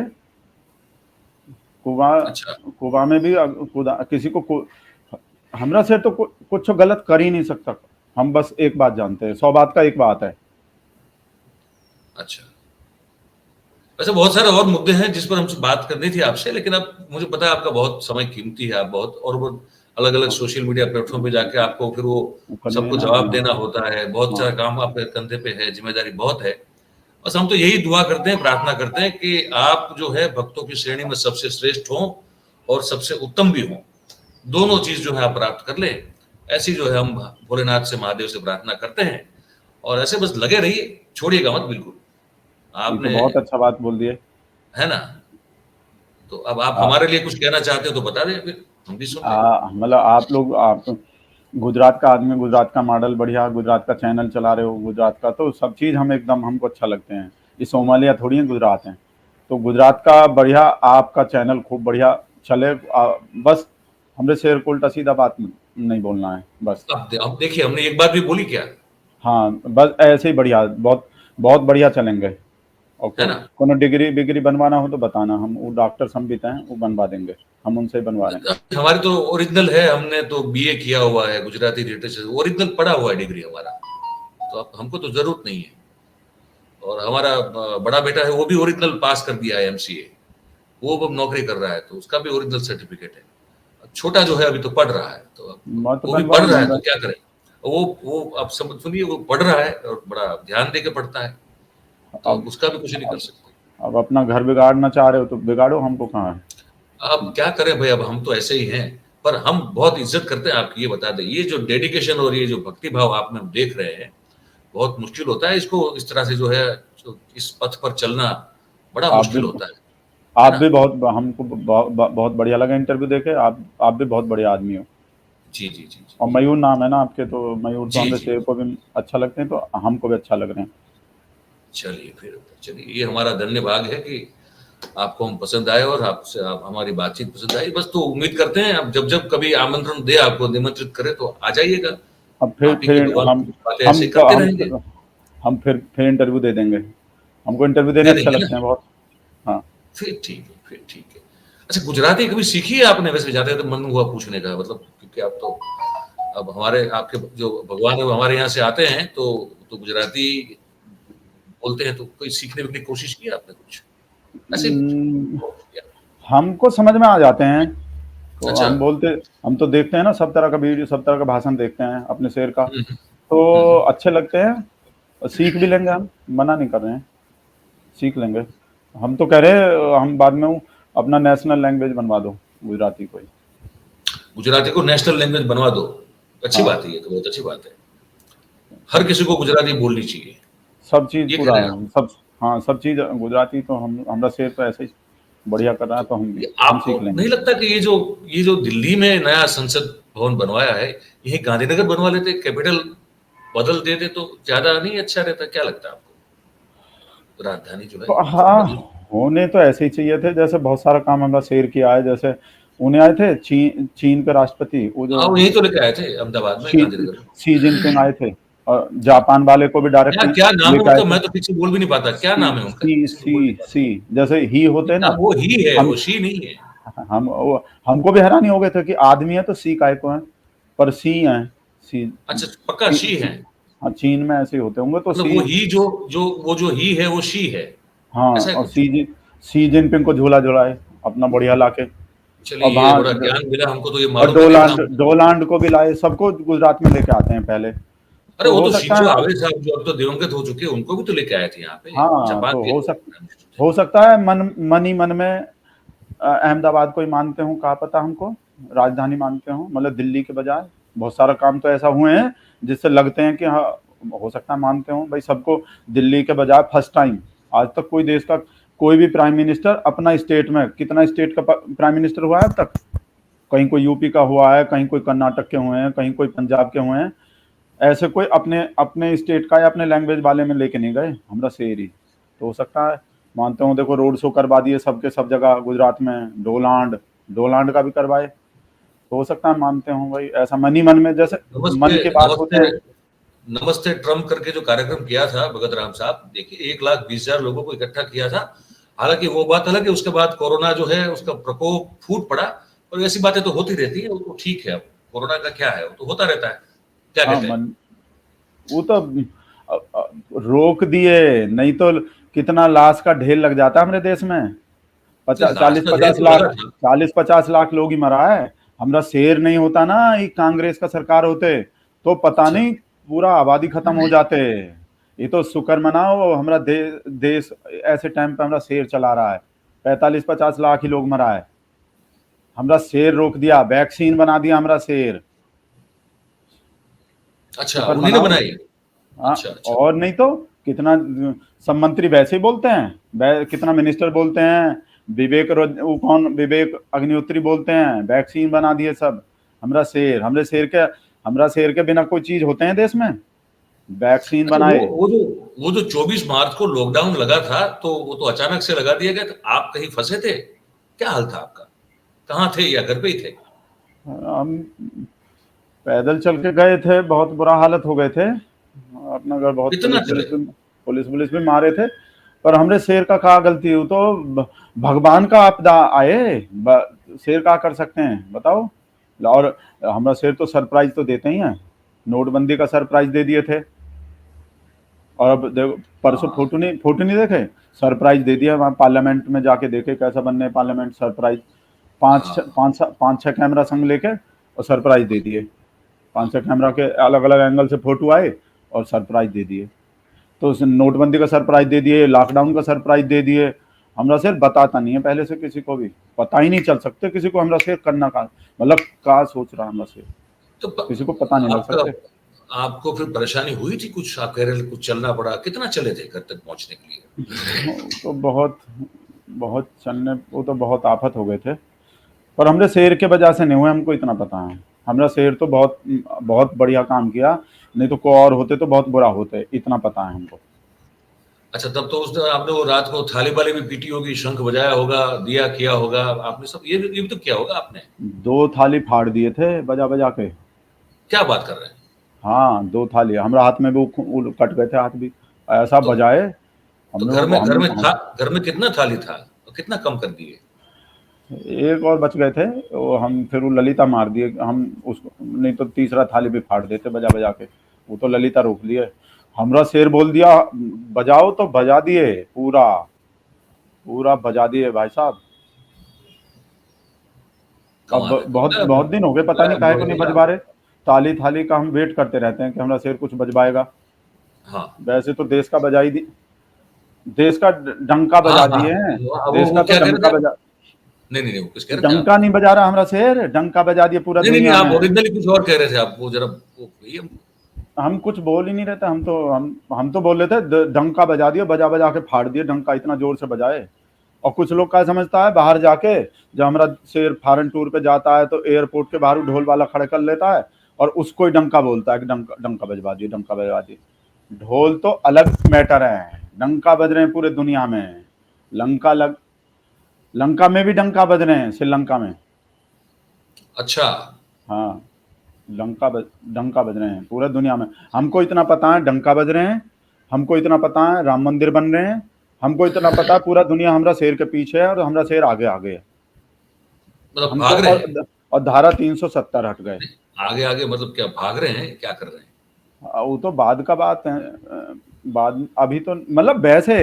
कुआं अच्छा। कुआं में भी कुदा किसी को हमरा शेर तो कुछ गलत कर ही नहीं सकता। हम बस एक बात जानते हैं, 100 बात का एक बात है। अच्छा। वैसे बहुत सारे और मुद्दे हैं जिस पर हमसे बात करनी थी आपसे, लेकिन अब मुझे पता है आपका बहुत समय कीमती है, आप बहुत और बहुत अलग अलग सोशल मीडिया प्लेटफॉर्म पे जाके आपको फिर वो करनी है सबको ना, जवाब हाँ। देना होता है, बहुत हाँ, सारा काम आपके कंधे पे है, जिम्मेदारी बहुत है। बस हम तो यही दुआ करते हैं, प्रार्थना करते हैं कि आप जो है भक्तों की श्रेणी में सबसे श्रेष्ठ हों और सबसे उत्तम भी हों, दोनों चीज जो है आप प्राप्त कर ले। ऐसी जो है हम भोलेनाथ से, महादेव से प्रार्थना करते हैं, और ऐसे बस लगे रहिए, छोड़िएगा मत बिल्कुल। ये तो आपने, बहुत अच्छा बात बोल दिए। है ना? तो अब आप आ, हमारे लिए कुछ कहना चाहते हो तो बता दें, फिर हम भी सुन लें। मतलब आप गुजरात का आदमी, गुजरात का मॉडल बढ़िया, गुजरात का चैनल चला रहे हो गुजरात का, तो सब चीज़ हम एकदम हमको अच्छा लगते हैं। ये सोमालिया थोड़ी है, गुजरात है। तो गुजरात का बढ़िया, आपका चैनल खूब बढ़िया चले। बस हमरे शेर को उल्टा सीधा बात नहीं बोलना है बस। अब देखिए, हमने एक बात भी बोली क्या? हाँ, बस ऐसे ही बढ़िया, बहुत बहुत बढ़िया चलेंगे। और है ना? कोनो डिग्री बिग्री बनवाना हो तो बताना, हम वो डॉक्टर संबित हैं, वो बनवा देंगे, हम उनसे ही बनवा रहे हैं। हमारी तो ओरिजिनल है, हमने तो बीए किया हुआ है, गुजराती लिटरेचर ओरिजिनल पढ़ा हुआ है, डिग्री हमारा। तो अब हमको तो जरूरत नहीं है। और हमारा बड़ा बेटा है, वो भी ओरिजिनल पास कर दिया है, एमसीए। वो अब नौकरी कर रहा है, तो उसका भी ओरिजिनल सर्टिफिकेट है। छोटा जो है अभी तो पढ़ रहा है, तो अब मैं तो वो भी बनवा पढ़ ही रहा है, लूंगा। तो क्या करें? वो अब समझ सुनिए, वो पढ़ रहा है और बड़ा ध्यान दे के पढ़ता है, तो अब अब उसका भी कुछ नहीं कर सकते। अब अपना घर बिगाड़ना चाह रहे हो तो बिगाड़ो, हमको कहाँ है। अब क्या करें भाई, अब हम तो ऐसे ही हैं। पर हम बहुत इज्जत करते हैं आपकी, ये बता दें। ये जो डेडिकेशन और ये जो भक्ति भाव आप में हम देख रहे हैं, बहुत मुश्किल होता है इसको इस तरह से जो है, जो इस पथ पर चलना बड़ा आप भी मुश्किल होता है आप ना? भी बहुत, हमको बहुत बढ़िया लगा इंटरव्यू देके। आप भी बहुत बढ़िया आदमी हो। जी जी जी जी। और मयूर नाम है ना आपके, तो मयूर तो जी हमरे जी। शेर को भी अच्छा लगते हैं, तो हमको भी अच्छा लग रहे हैं। चलिए फिर, चलिए, ये हमारा धन्य भाग है कि आपको हम पसंद आए और आपसे आप हमारी बातचीत पसंद आई। बस तो उम्मीद करते हैं अब जब जब कभी आमंत्रण दे, आपको निमंत्रित करे, तो आ जाइएगा। अब आप ही की फिर भगवान हम की बातें हम ऐसे ही करते हम रहेंगे। हम फिर इंटरव्यू दे देंगे। हमको इंटरव्यू देने दे अच्छे देंगे ना? लगते हैं बहुत। हाँ। फिर ठीक है, फिर ठीक है। अच्छा, गुजराती कभी सीखी है आपने? वैसे जाते तो मन हुआ पूछने का, मतलब क्योंकि आप तो अब हमारे आपके जो भगवान है वो हमारे यहाँ से आते हैं, तो गुजराती बोलते हैं, तो कोई सीखने की कोशिश की है आपने कुछ? ऐसे ही कुछ? हम्म, हमको समझ में आ जाते हैं। तो अच्छा। हम तो देखते हैं ना, सब तरह का वीडियो, सब तरह का भाषण देखते हैं अपने शेर का, हम्म, तो हम्म। अच्छे लगते हैं। और सीख भी लेंगे हम, मना नहीं कर रहे हैं, सीख लेंगे। हम तो कह रहे हैं हम बाद में अपना नेशनल लैंग्वेज बनवा दो गुजराती को ही। गुजराती को नेशनल लैंग्वेज बनवा दो। अच्छी हाँ, बात है, ये तो बहुत अच्छी बात है। हर सब किसी को गुजराती बोलनी चाहिए। सब चीज़ ये कह पूरा रहे हैं आप? है, सब। हाँ, सब चीज़ गुजराती तो हमरा शेर तो ऐसे ही बढ़िया कर रहा है, तो तो हम भी ये हम आपको सीख लेंगे। नहीं लगता कि ये जो दिल्ली में नया संसद भवन बनवाया है, यही गांधीनगर बनवा लेते, कैपिटल बदल देते, तो ज्यादा नहीं अच्छा रहता? क्या लगता है आपको? राजधानी जो है तो थोड़ा हाँ, बदल। होने तो ऐसे ही चाहिए थे, जैसे बहुत सारा काम हमरा शेर किया है। जैसे उन्हें आए थे चीन के राष्ट्रपति, वो जो हाँ, वो यही तो लेके आए थे अहमदाबाद में, शी गांधीनगर में। शी जिनपिंग आए थे, और जापान वाले को भी डायरेक्ट क्या क्या नाम है लेके आए उनका? थे। मैं तो ठीक से बोल भी नहीं पाता, क्या सी नाम है उनका? सी किसी को सी बोल नहीं सी जैसे ही होते हैं पाता। ना। अब वो ही है, हम वो शी नहीं है। हमको भी हैरानी हो गए थे कि आदमी है तो सी काय को है, पर सी है। सी अच्छा, पक्का सी, शी है? सी हाँ, चीन में ऐसे होते होंगे तो मतलब सी। वो ही जो ही है, वो शी है? हाँ, ऐसा है और कुछ? सी जिनपिंग को झूला झुलाए अपना बढ़िया लाके। चलिए, और ये वहाँ बड़ा ज्ञान मिला हमको, तो ये और मालूम ही नहीं था डोलांड हमको। डोलांड को भी लाए, सबको गुजरात में लेके आते हैं पहले। अरे, तो वो हो तो सकता शिंजो है। आबे साहब, जो अब तो दिवंगत हो चुके हैं, उनको भी तो लेके आए थे यहाँ पे। हाँ, जापान तो के प्राइम मिनिस्टर थे। हो सकता है मन ही मन में अहमदाबाद को ही मानते हूँ, कहा पता हमको राजधानी मानते हूँ, मतलब दिल्ली के बजाय। बहुत सारा काम तो ऐसा हुए हैं जिससे लगते हैं कि हाँ, हो सकता है मानते हूँ भाई सबको दिल्ली के बजाय। फर्स्ट टाइम आज तक कोई देश का कोई भी प्राइम मिनिस्टर अपना स्टेट में, कितना स्टेट का प्राइम मिनिस्टर हुआ है अब तक? कहीं कोई यूपी का हुआ है, कहीं कोई कर्नाटक के हुए हैं, कहीं कोई पंजाब के हुए हैं। ऐसे कोई अपने अपने स्टेट का या अपने लैंग्वेज वाले में लेके नहीं गए, हमरा शेर ही। तो हो सकता है मानते हो, देखो रोड शो करवा दिए सबके सब जगह गुजरात में, डोलांड डोलांड का भी करवाए। तो हो सकता है मानते हो भाई, ऐसा मन ही मन में, जैसे नमस्ते, मन की बात होती नमस्ते, है। नमस्ते ट्रम्प करके जो कार्यक्रम किया था भगत राम साहब, देखिए 1,20,000 लोगों को इकट्ठा किया था। हालांकि वो बात अलग है, उसके बाद कोरोना जो है उसका प्रकोप फूट पड़ा। और ऐसी बातें तो होती रहती है, वो तो ठीक है। अब कोरोना का क्या है, वो तो होता रहता है। क्या हाँ, कहते हैं? मन वो तो रोक दिए, नहीं तो कितना लाश का ढेर लग जाता है हमारे देश में। नहीं, पचास लाश चालीस का ढेर पचास तो लाख लगा था। 40-50 लाख लोग ही मरा है। हमरा शेर नहीं होता ना, ये कांग्रेस का सरकार होते तो पता अच्छा। नहीं पूरा आबादी खत्म हो जाते। ये तो शुक्र मनाओ हमरा देश ऐसे टाइम पे हमरा शेर चला रहा है। 45-50 लाख ही लोग मरा है, हमरा शेर रोक दिया, वैक्सीन बना दिया हमरा शेर। अच्छा, शुक्र उन्हीं ने मनाओ। बनाई। हाँ, अच्छा अच्छा। और नहीं तो कितना सब मंत्री वैसे ही बोलते हैं, कितना मिनिस्टर बोलते हैं, वो कौन विवेक अग्निहोत्री बोलते हैं वैक्सीन बना दिए सब। हमरा शेर के बिना कोई चीज होते हैं देश में, वैक्सीन अच्छा, वो बनाए। वो जो वो जो 24 मार्च को लॉकडाउन लगा था, तो वो तो अचानक से लगा दिया गया, तो आप कहीं फंसे थे? क्या हाल था आपका? कहाँ थे या घर पे ही थे? हम पैदल चल के गए थे, बहुत बुरा हालत हो गए थे अपना घर, बहुत कितना चले? पुलिस पुलिस भी मारे थे। पर हमरे शेर का क्या गलती हो, तो भगवान का आपदा आए, शेर का कर सकते हैं बताओ। और हमारा शेर तो सरप्राइज तो देते ही हैं, नोटबंदी का सरप्राइज दे दिए थे। और अब देखो परसों हाँ फोटो नहीं देखे, सरप्राइज दे दिया वहाँ पार्लियामेंट में, जाके देखे कैसा बनने पार्लियामेंट सरप्राइज। हाँ। पाँच छह कैमरा संग लेके और सरप्राइज दे दिए। 5-6 कैमरा के अलग अलग एंगल से फोटो आए और सरप्राइज दे दिए। तो उस नोटबंदी का सरप्राइज दे दिए, लॉकडाउन का सरप्राइज दे दिए। हमरा शेर बताता नहीं है पहले से किसी को भी, पता ही नहीं चल सकते किसी को हमरा शेर करना का, मतलब का सोच रहा है हमरा शेर, तो किसी को पता नहीं लग आपका सकते। आपको फिर परेशानी हुई थी कुछ? आप कह रहे थे कुछ चलना पड़ा, कितना चले थे घर तक पहुंचने के लिए? तो बहुत बहुत चलने, वो तो बहुत आफत हो गए थे। पर हमरे शेर के वजह से नहीं हुए, हमको इतना पता है। हमरा शेर तो बहुत बहुत बढ़िया काम किया, नहीं तो कोई और होते तो बहुत बुरा होते, इतना पता है हमको। अच्छा, तब तो उस दिन आपने वो रात को थाली वाली भी पीटी होगी, शंख बजाया होगा, दिया किया होगा आपने, सब ये भी तो किया होगा आपने। 2 थाली फाड़ दिए थे बजा बजा के। क्या बात कर रहे हैं? हाँ, 2 थाली हमरा हाथ में भी, वो कट गए थे हाथ भी, ऐसा तो बजाए तो हमने वो घर में कितना थाली था और कितना कम कर दिए? एक और बच गए थे, वो हम फिर वो ललिता मार दिए हम उसको, नहीं तो तीसरा थाली भी फाड़ देते बजा बजा के, वो तो ललिता रोक लिए। हमरा शेर बोल दिया बजाओ तो बजा दिए, पूरा पूरा बजा दिए भाई साहब। अब कमाल है, बहुत बहुत दिन हो गए, पता नहीं काहे को नहीं बढ़िया। बजवा रहे। ताली थाली का हम वेट करते रहते हैं कि हमारा शेर कुछ बजवाएगा। हाँ वैसे तो देश का बजा ही दी, देश का डंका हाँ बजा हाँ। दिए हैं। देश वो का तो क्या कह रहे डंका थे आप? बजा, नहीं नहीं नहीं, वो कुछ कह रहे थे आप? डंका नहीं बजा रहा हमारा शेर, डंका बजा दिए पूरा नहीं नहीं नहीं, दुनिया आप में। ओरिजिनली कुछ और कह रहे थे, आप वो जरा वो कहिए हमको। हम कुछ बोल ही नहीं रहे थे, हम तो बोल रहे थे डंका बजा दिया, बजा बजा के फाड़ दिए डंका, इतना जोर से बजाए। और कुछ लोग क्या समझता है, बाहर जाके जब हमारा शेर फॉरेन टूर पे जाता है तो एयरपोर्ट के बाहर ढोल वाला खड़े कर लेता है और उसको ही डंका बोलता है कि डंका डंका बजवा दिए, डंका बजवा दिए। ढोल तो अलग मैटर है, डंका बज रहे हैं पूरे दुनिया में। लंका लग लंका में भी डंका बज रहे हैं, श्रीलंका में। अच्छा। हाँ, डंका बज रहे हैं पूरा दुनिया में। हमको इतना पता है डंका बज रहे हैं, हमको इतना पता है राम मंदिर बन रहे हैं, हमको इतना पता है पूरा दुनिया हमरा शेर के पीछे है और हमरा शेर आगे आगे है। मतलब हमको भाग रहे हैं? और धारा 370 हट गए। आगे आगे मतलब क्या भाग रहे हैं, क्या कर रहे हैं? वो तो बाद का बात है, बाद अभी तो मतलब वैसे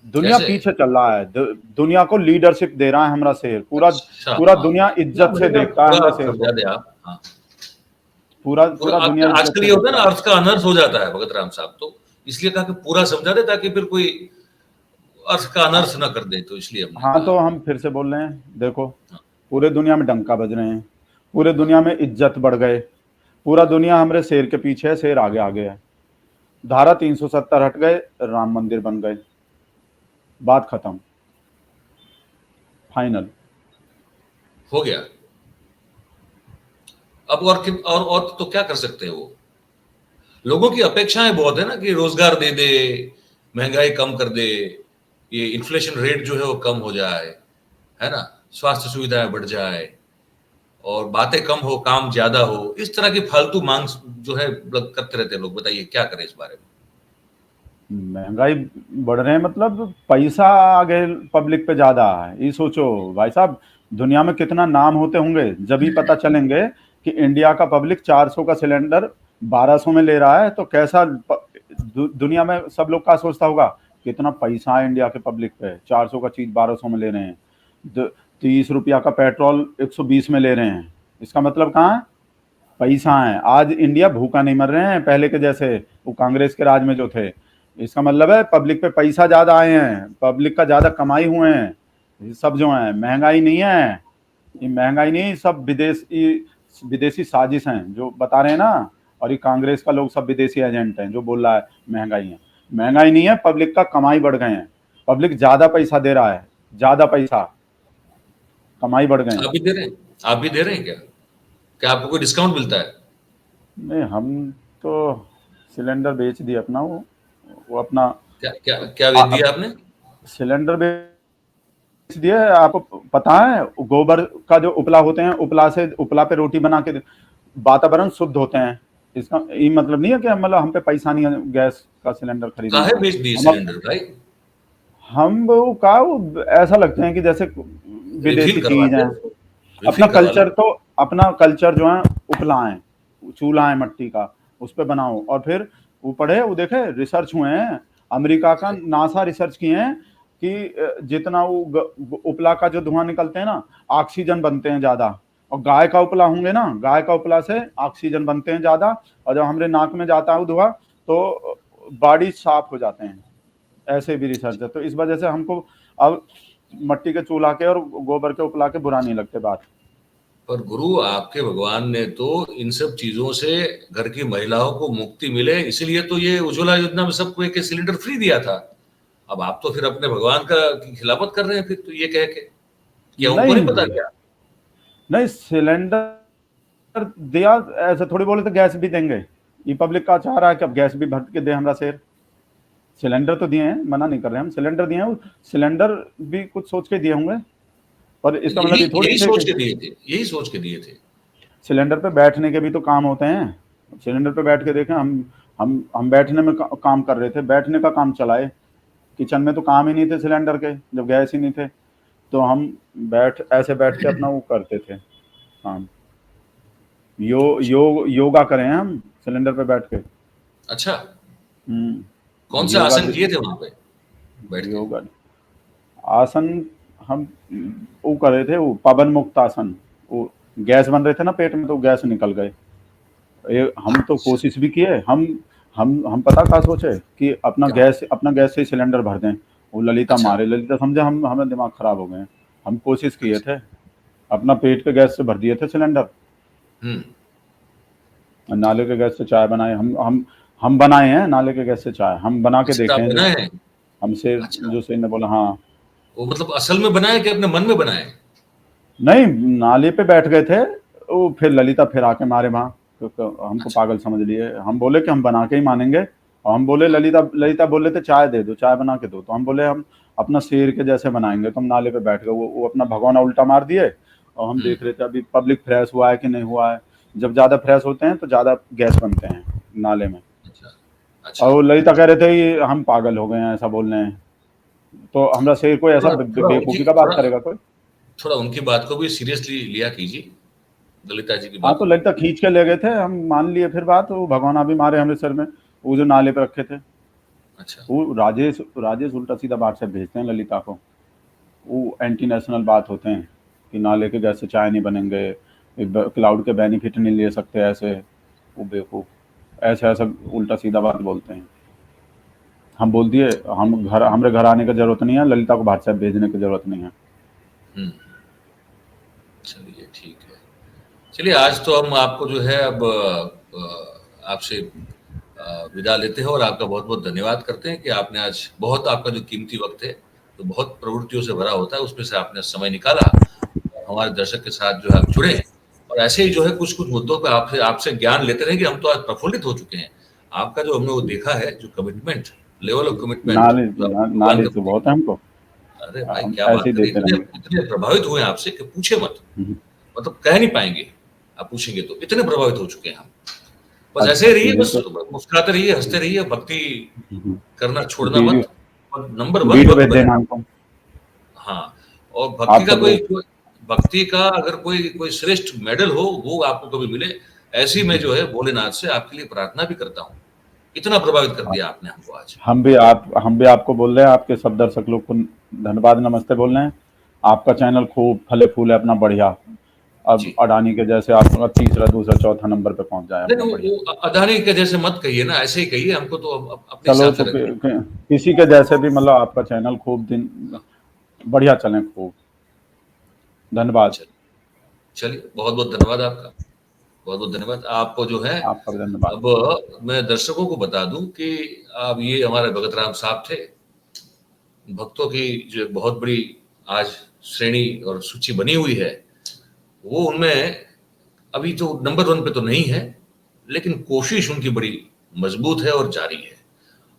दुनिया कैसे? पीछे चल रहा है, दुनिया को लीडरशिप दे रहा है हमरा शेर, पूरा अच्छा पूरा हाँ, दुनिया इज्जत मुझे से क्या देखता है पूरा हमरा शेर समझा को, दे आप। हाँ, पूरा पूरा पूरा दुनिया इज्जत आजकल से ये होता है ना, देखता है। अर्थ का अनर्थ हो जाता है भगत राम साहब, तो इसलिए कहा कि पूरा समझा दे ताकि फिर कोई अर्थ का हाँ अनर्थ ना कर दे, तो इसलिए हमने हाँ, कहा। तो हम फिर से बोल रहे हैं देखो, हाँ, पूरे दुनिया में डंका बज रहे हैं, पूरे हाँ। दुनिया में इज्जत बढ़ गए, पूरा दुनिया हमारे शेर के पीछे है, शेर आगे आगे है। धारा 370 हट गए, राम मंदिर बन गए, बात खत्म, फाइनल। हो गया। अब और तो क्या कर सकते हैं वो? लोगों की अपेक्षाएं बहुत है ना कि रोजगार दे दे, महंगाई कम कर दे, ये इन्फ्लेशन रेट जो है वो कम हो जाए, है ना, स्वास्थ्य सुविधाएं बढ़ जाए और बातें कम हो, काम ज्यादा हो, इस तरह की फालतू मांग जो है करते रहते हैं लोग। बताइए क्या करें इस बारे में? महंगाई बढ़ रहे हैं मतलब पैसा आगे पब्लिक पे ज्यादा है, ये सोचो भाई साहब। दुनिया में कितना नाम होते होंगे, जब भी पता चलेंगे कि इंडिया का पब्लिक 400 का सिलेंडर 1200 में ले रहा है, तो कैसा दुनिया में सब लोग का सोचता होगा, कितना पैसा है इंडिया के पब्लिक पे, 400 का चीज 1200 में ले रहे हैं। 30 रुपया का पेट्रोल 120 में ले रहे हैं, इसका मतलब कहाँ है, पैसा है। आज इंडिया भूखा नहीं मर रहे हैं पहले के जैसे, वो कांग्रेस के राज में जो थे। इसका मतलब है पब्लिक पे पैसा ज्यादा आए हैं, पब्लिक का ज्यादा कमाई हुए हैं। ये सब जो है महंगाई नहीं है, ये महंगाई नहीं, सब विदेशी विदेशी साजिश हैं जो बता रहे हैं ना। और ये कांग्रेस का लोग सब विदेशी एजेंट हैं जो बोल रहा है महंगाई है। महंगाई नहीं है, पब्लिक का कमाई बढ़ गए हैं, पब्लिक ज्यादा पैसा दे रहा है, ज्यादा पैसा, कमाई बढ़ गए हैं। आप भी दे रहे हैं? आप भी दे रहे हैं क्या? क्या आपको कोई डिस्काउंट मिलता है? नहीं, हम तो सिलेंडर बेच दिए अपना, वो अपना क्या क्या क्या बेच दिया आपने? सिलेंडर बेच दिया है। आपको पता है गोबर का जो उपला होते हैं, उपला पे रोटी बना के वातावरण शुद्ध होते हैं। इसका ये मतलब नहीं है कि मतलब हम पे पैसा नहीं है गैस का सिलेंडर खरीदने काहे का। बेच दिए हम सिलेंडर भाई? हम वो ऐसा लगते हैं कि जैसे विदेशी रिफिल करवा चीज दे, है। अपना रिफिल करवा लो। कल्चर तो अपना कल्चर जो है उपला है, चूल्हा है मिट्टी का, उस पे बनाओ। और फिर वो पढ़े, वो देखे, रिसर्च हुए हैं, अमेरिका का नासा रिसर्च किए हैं कि जितना वो उपला का जो धुआं निकलते हैं ना, ऑक्सीजन बनते हैं ज्यादा। और गाय का उपला होंगे ना, गाय का उपला से ऑक्सीजन बनते हैं ज्यादा, और जब हमारे नाक में जाता है वो धुआं तो बॉडी साफ हो जाते हैं। ऐसे भी रिसर्च है। तो इस वजह से हमको अब मट्टी के चूल्हा के और गोबर के उपला के बुरा नहीं लगते बात। पर गुरु, आपके भगवान ने तो इन सब चीजों से घर की महिलाओं को मुक्ति मिले, इसलिए तो ये उज्ज्वला योजना में सबको एक सिलेंडर फ्री दिया था। अब आप तो फिर अपने भगवान का की खिलाफत कर रहे हैं फिर तो, ये कह के क्या उनको नहीं पता नहीं क्या? नहीं, सिलेंडर दिया ऐसे थोड़ी बोले तो गैस भी देंगे। ये पब्लिक का चाह रहा है कि अब गैस भी भर के दे हमरा शेर। सिलेंडर तो दिए हैं, मना नहीं कर रहे हैं हम, सिलेंडर दिए हैं। सिलेंडर भी कुछ सोच के दिए होंगे, पर इसका मतलब यही ये थोड़ी यही थे सोच कि के दिए थे, यही सोच के दिए थे। सिलेंडर पे बैठने के भी तो काम होते हैं। सिलेंडर पे बैठ के देखें, हम बैठने में काम कर रहे थे, बैठने का काम चलाए। किचन में तो काम ही नहीं थे सिलेंडर के, जब गैस ही नहीं थे, तो हम बैठ के अपना वो करते थे काम। योगा करें हैं हम सिलेंडर पे बैठ के। अच्छा, कौन सा योगा आसन किए थे वहां पे बैठ के? योगा आसन हम वो कर रहे थे, वो पवन मुक्त आसन। वो गैस बन रहे थे ना पेट में, तो गैस निकल गए। हम तो अच्छा। कोशिश भी किए, हम पता क्या सोचे कि क्या? अपना गैस से सिलेंडर भर दें। वो ललिता अच्छा। मारे, ललिता समझे हम हमें दिमाग खराब हो गए। हम कोशिश किए अच्छा। थे, अपना पेट के गैस से भर दिए थे सिलेंडर। हम्म। नाले के गैस से चाय बनाए, हम बनाए हैं नाले के गैस से चाय, हम बना के अच्छा, देखे आप हैं। जो बनाए हैं? हमसे अच्छा, जो शेर ने बोला, हाँ। वो मतलब असल में बनाए कि अपने मन में बनाए? नहीं, नाले पे बैठ गए थे, वो फिर ललिता फिर आके मारे वहाँ, तो हमको अच्छा। पागल समझ लिए। हम बोले कि हम बना के ही मानेंगे। और हम बोले, हाँ। ललिता ललिता बोल रहे थे चाय दे दो, चाय बना के दो। तो हम बोले हम अपना शेर के जैसे बनाएंगे। तो हम नाले पे बैठ गए, वो अपना भगोना उल्टा मार दिए, और हम हम्म। देख रहे थे अभी पब्लिक फ्रेश हुआ है कि नहीं हुआ है। जब ज्यादा फ्रेश होते हैं तो ज्यादा गैस बनते हैं नाले में। अच्छा। और अच्छा। वो ललिता कह रहे थे कि हम पागल हो गए हैं ऐसा बोल रहे हैं। तो हमरा शेर कोई ऐसा थोड़ा थोड़ा उनकी बेवकूफी का बात थोड़ा करेगा कोई? थोड़ा उनकी बात को भी सीरियसली लिया कीजिए, ललिता जी की हाँ, तो बातों को। ललिता खींच के ले गए थे, हम मान लिए फिर बात। वो भगवाना भी मारे हमने सर में, वो जो नाले पे रखे थे। अच्छा। वो राजेश राजेश उल्टा सीधा व्हाट्सएप भेजते हैं ललिता को। वो एंटी नेशनल बात होते हैं कि नाले के गैस से चाय नहीं बनेंगे, क्लाउड के बेनिफिट नहीं ले सकते ऐसे। वो बेवकूफ ऐसे ऐसा उल्टा सीधा बात बोलते हैं। हम बोल दिए, हमारे घर आने की जरूरत नहीं है, ललिता को व्हाट्सएप भेजने की जरूरत नहीं है। हम्म। चलिए ठीक है। चलिए, आज तो हम आपको जो है अब आपसे विदा लेते हैं और आपका बहुत बहुत धन्यवाद करते हैं कि आपने आज बहुत, आपका जो कीमती वक्त है तो बहुत प्रवृत्तियों से भरा होता है, उसमें से आपने समय निकाला और हमारे दर्शक के साथ जो है आप जुड़े। और ऐसे ही जो है कुछ कुछ मुद्दों पे आपसे आपसे ज्ञान लेते रहेंगे। हम तो आज प्रफुल्लित हो चुके हैं। आपका जो हमने वो देखा है, जो कमिटमेंट, लेवल ऑफ कमिटमेंट जो आप भगवान के नॉलेज तो प्रति, बहुत है हमको। अरे भाई हम क्या ऐसे बात ही करें, देते इतने रहेंगे। इतने प्रभावित हुए हैं आपसे कि पूछे मत। हम्म। मतलब कह नहीं पाएंगे, आप पूछेंगे तो, इतने प्रभावित हो चुके हैं हम। बस ऐसे अच्छा, ही रहिए, मुझे बस तो मुस्कुराते रहिए, हंसते रहिए, भक्ति करना छोड़ना वीडियो मत। और नंबर वन वीडियो भक्त भेज बने। देना हमको। हाँ। और आप सब लोग। भक्ति का अगर कोई कोई श्रेष्ठ मेडल हो, वो आपको कभी मिले, ऐसी मैं जो है भोलेनाथ से आपके लिए प्रार्थना भी करता हूँ। इतना प्रभावित कर दिया आपने हमको आज। हम भी आपको बोल रहे हैं, आपके सब दर्शक लोग को धन्यवाद, नमस्ते बोल रहे हैं। आपका चैनल खूब फले फूले अपना बढ़िया। अब जी। अडानी के जैसे आपका तीसरा दूसरा चौथा नंबर पे पहुंच जाए अपना नहीं, बढ़िया। वो अदानी के जैसे मत कहिए ना, ऐसे ही कहिए, हमको तो अपने चलो हिसाब से तो रखिए। किसी के जैसे भी मतलब आपका चैनल खूब दिन बढ़िया चले खूब। धन्यवाद। चलिए, बहुत बहुत धन्यवाद आपका। बहुत बहुत धन्यवाद आपको जो है। आपका भी धन्यवाद। अब मैं दर्शकों को बता दूं कि अब ये हमारे भगत राम साहब थे। भक्तों की जो बहुत बड़ी आज श्रेणी और सूची बनी हुई है, वो उनमें अभी तो नंबर 1 पे तो नहीं है, लेकिन कोशिश उनकी बड़ी मजबूत है और जारी है।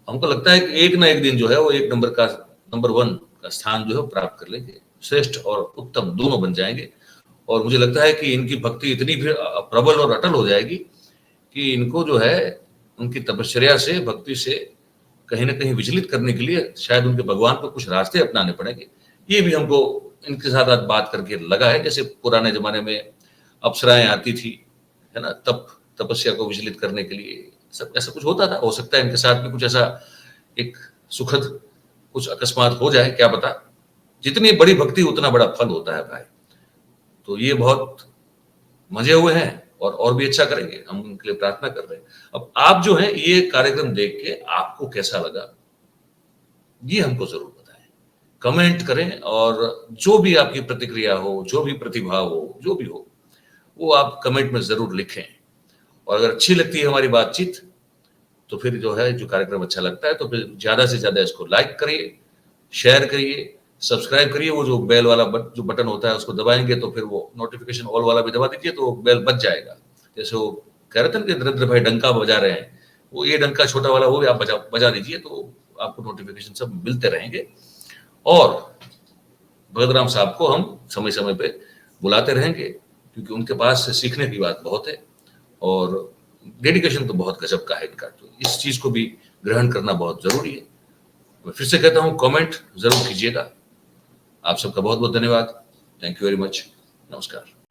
हमको लगता है कि एक ना एक दिन जो है वो एक नंबर 1 का स्थान जो है प्राप्त कर लेंगे, श्रेष्ठ और उत्तम दोनों बन जाएंगे। और मुझे लगता है कि इनकी भक्ति इतनी भी प्रबल और अटल हो जाएगी कि इनको जो है उनकी तपश्चर्या से, भक्ति से कहीं ना कहीं विचलित करने के लिए शायद उनके भगवान को कुछ रास्ते अपनाने पड़ेंगे। ये भी हमको इनके साथ आज बात करके लगा है, जैसे पुराने जमाने में अप्सराएं आती थी, है ना, तपस्या को विचलित करने के लिए सब ऐसा कुछ होता था। हो सकता है इनके साथ भी कुछ ऐसा एक सुखद कुछ अकस्मात हो जाए, क्या पता। जितनी बड़ी भक्ति उतना बड़ा फल होता है भाई। तो ये बहुत मजे हुए हैं और भी अच्छा करेंगे, हम उनके लिए प्रार्थना कर रहे हैं। अब आप जो है ये कार्यक्रम देख के आपको कैसा लगा, ये हमको जरूर बताएं, कमेंट करें। और जो भी आपकी प्रतिक्रिया हो, जो भी प्रतिभा हो, जो भी हो, वो आप कमेंट में जरूर लिखें। और अगर अच्छी लगती है हमारी बातचीत, तो फिर जो है जो कार्यक्रम अच्छा लगता है तो फिर ज्यादा से ज्यादा इसको लाइक करिए, शेयर करिए, सब्सक्राइब करिए। वो जो बेल वाला जो बटन होता है उसको दबाएंगे तो फिर वो नोटिफिकेशन ऑल वाला भी दबा दीजिए, तो बेल बज जाएगा। जैसे वो कह रहे थे ना कि नरेंद्र भाई डंका बजा रहे हैं, वो ये डंका छोटा वाला वो भी आप बजा दीजिए, तो आपको नोटिफिकेशन सब मिलते रहेंगे। और भगत राम साहब को हम समय समय पे बुलाते रहेंगे, क्योंकि उनके पास से सीखने की बात बहुत है और डेडिकेशन तो बहुत गजब का है इनका। तो इस चीज को भी ग्रहण करना बहुत जरूरी है। मैं फिर से कहता हूं, कमेंट जरूर कीजिएगा। आप सबका बहुत बहुत धन्यवाद। Thank you very much. नमस्कार।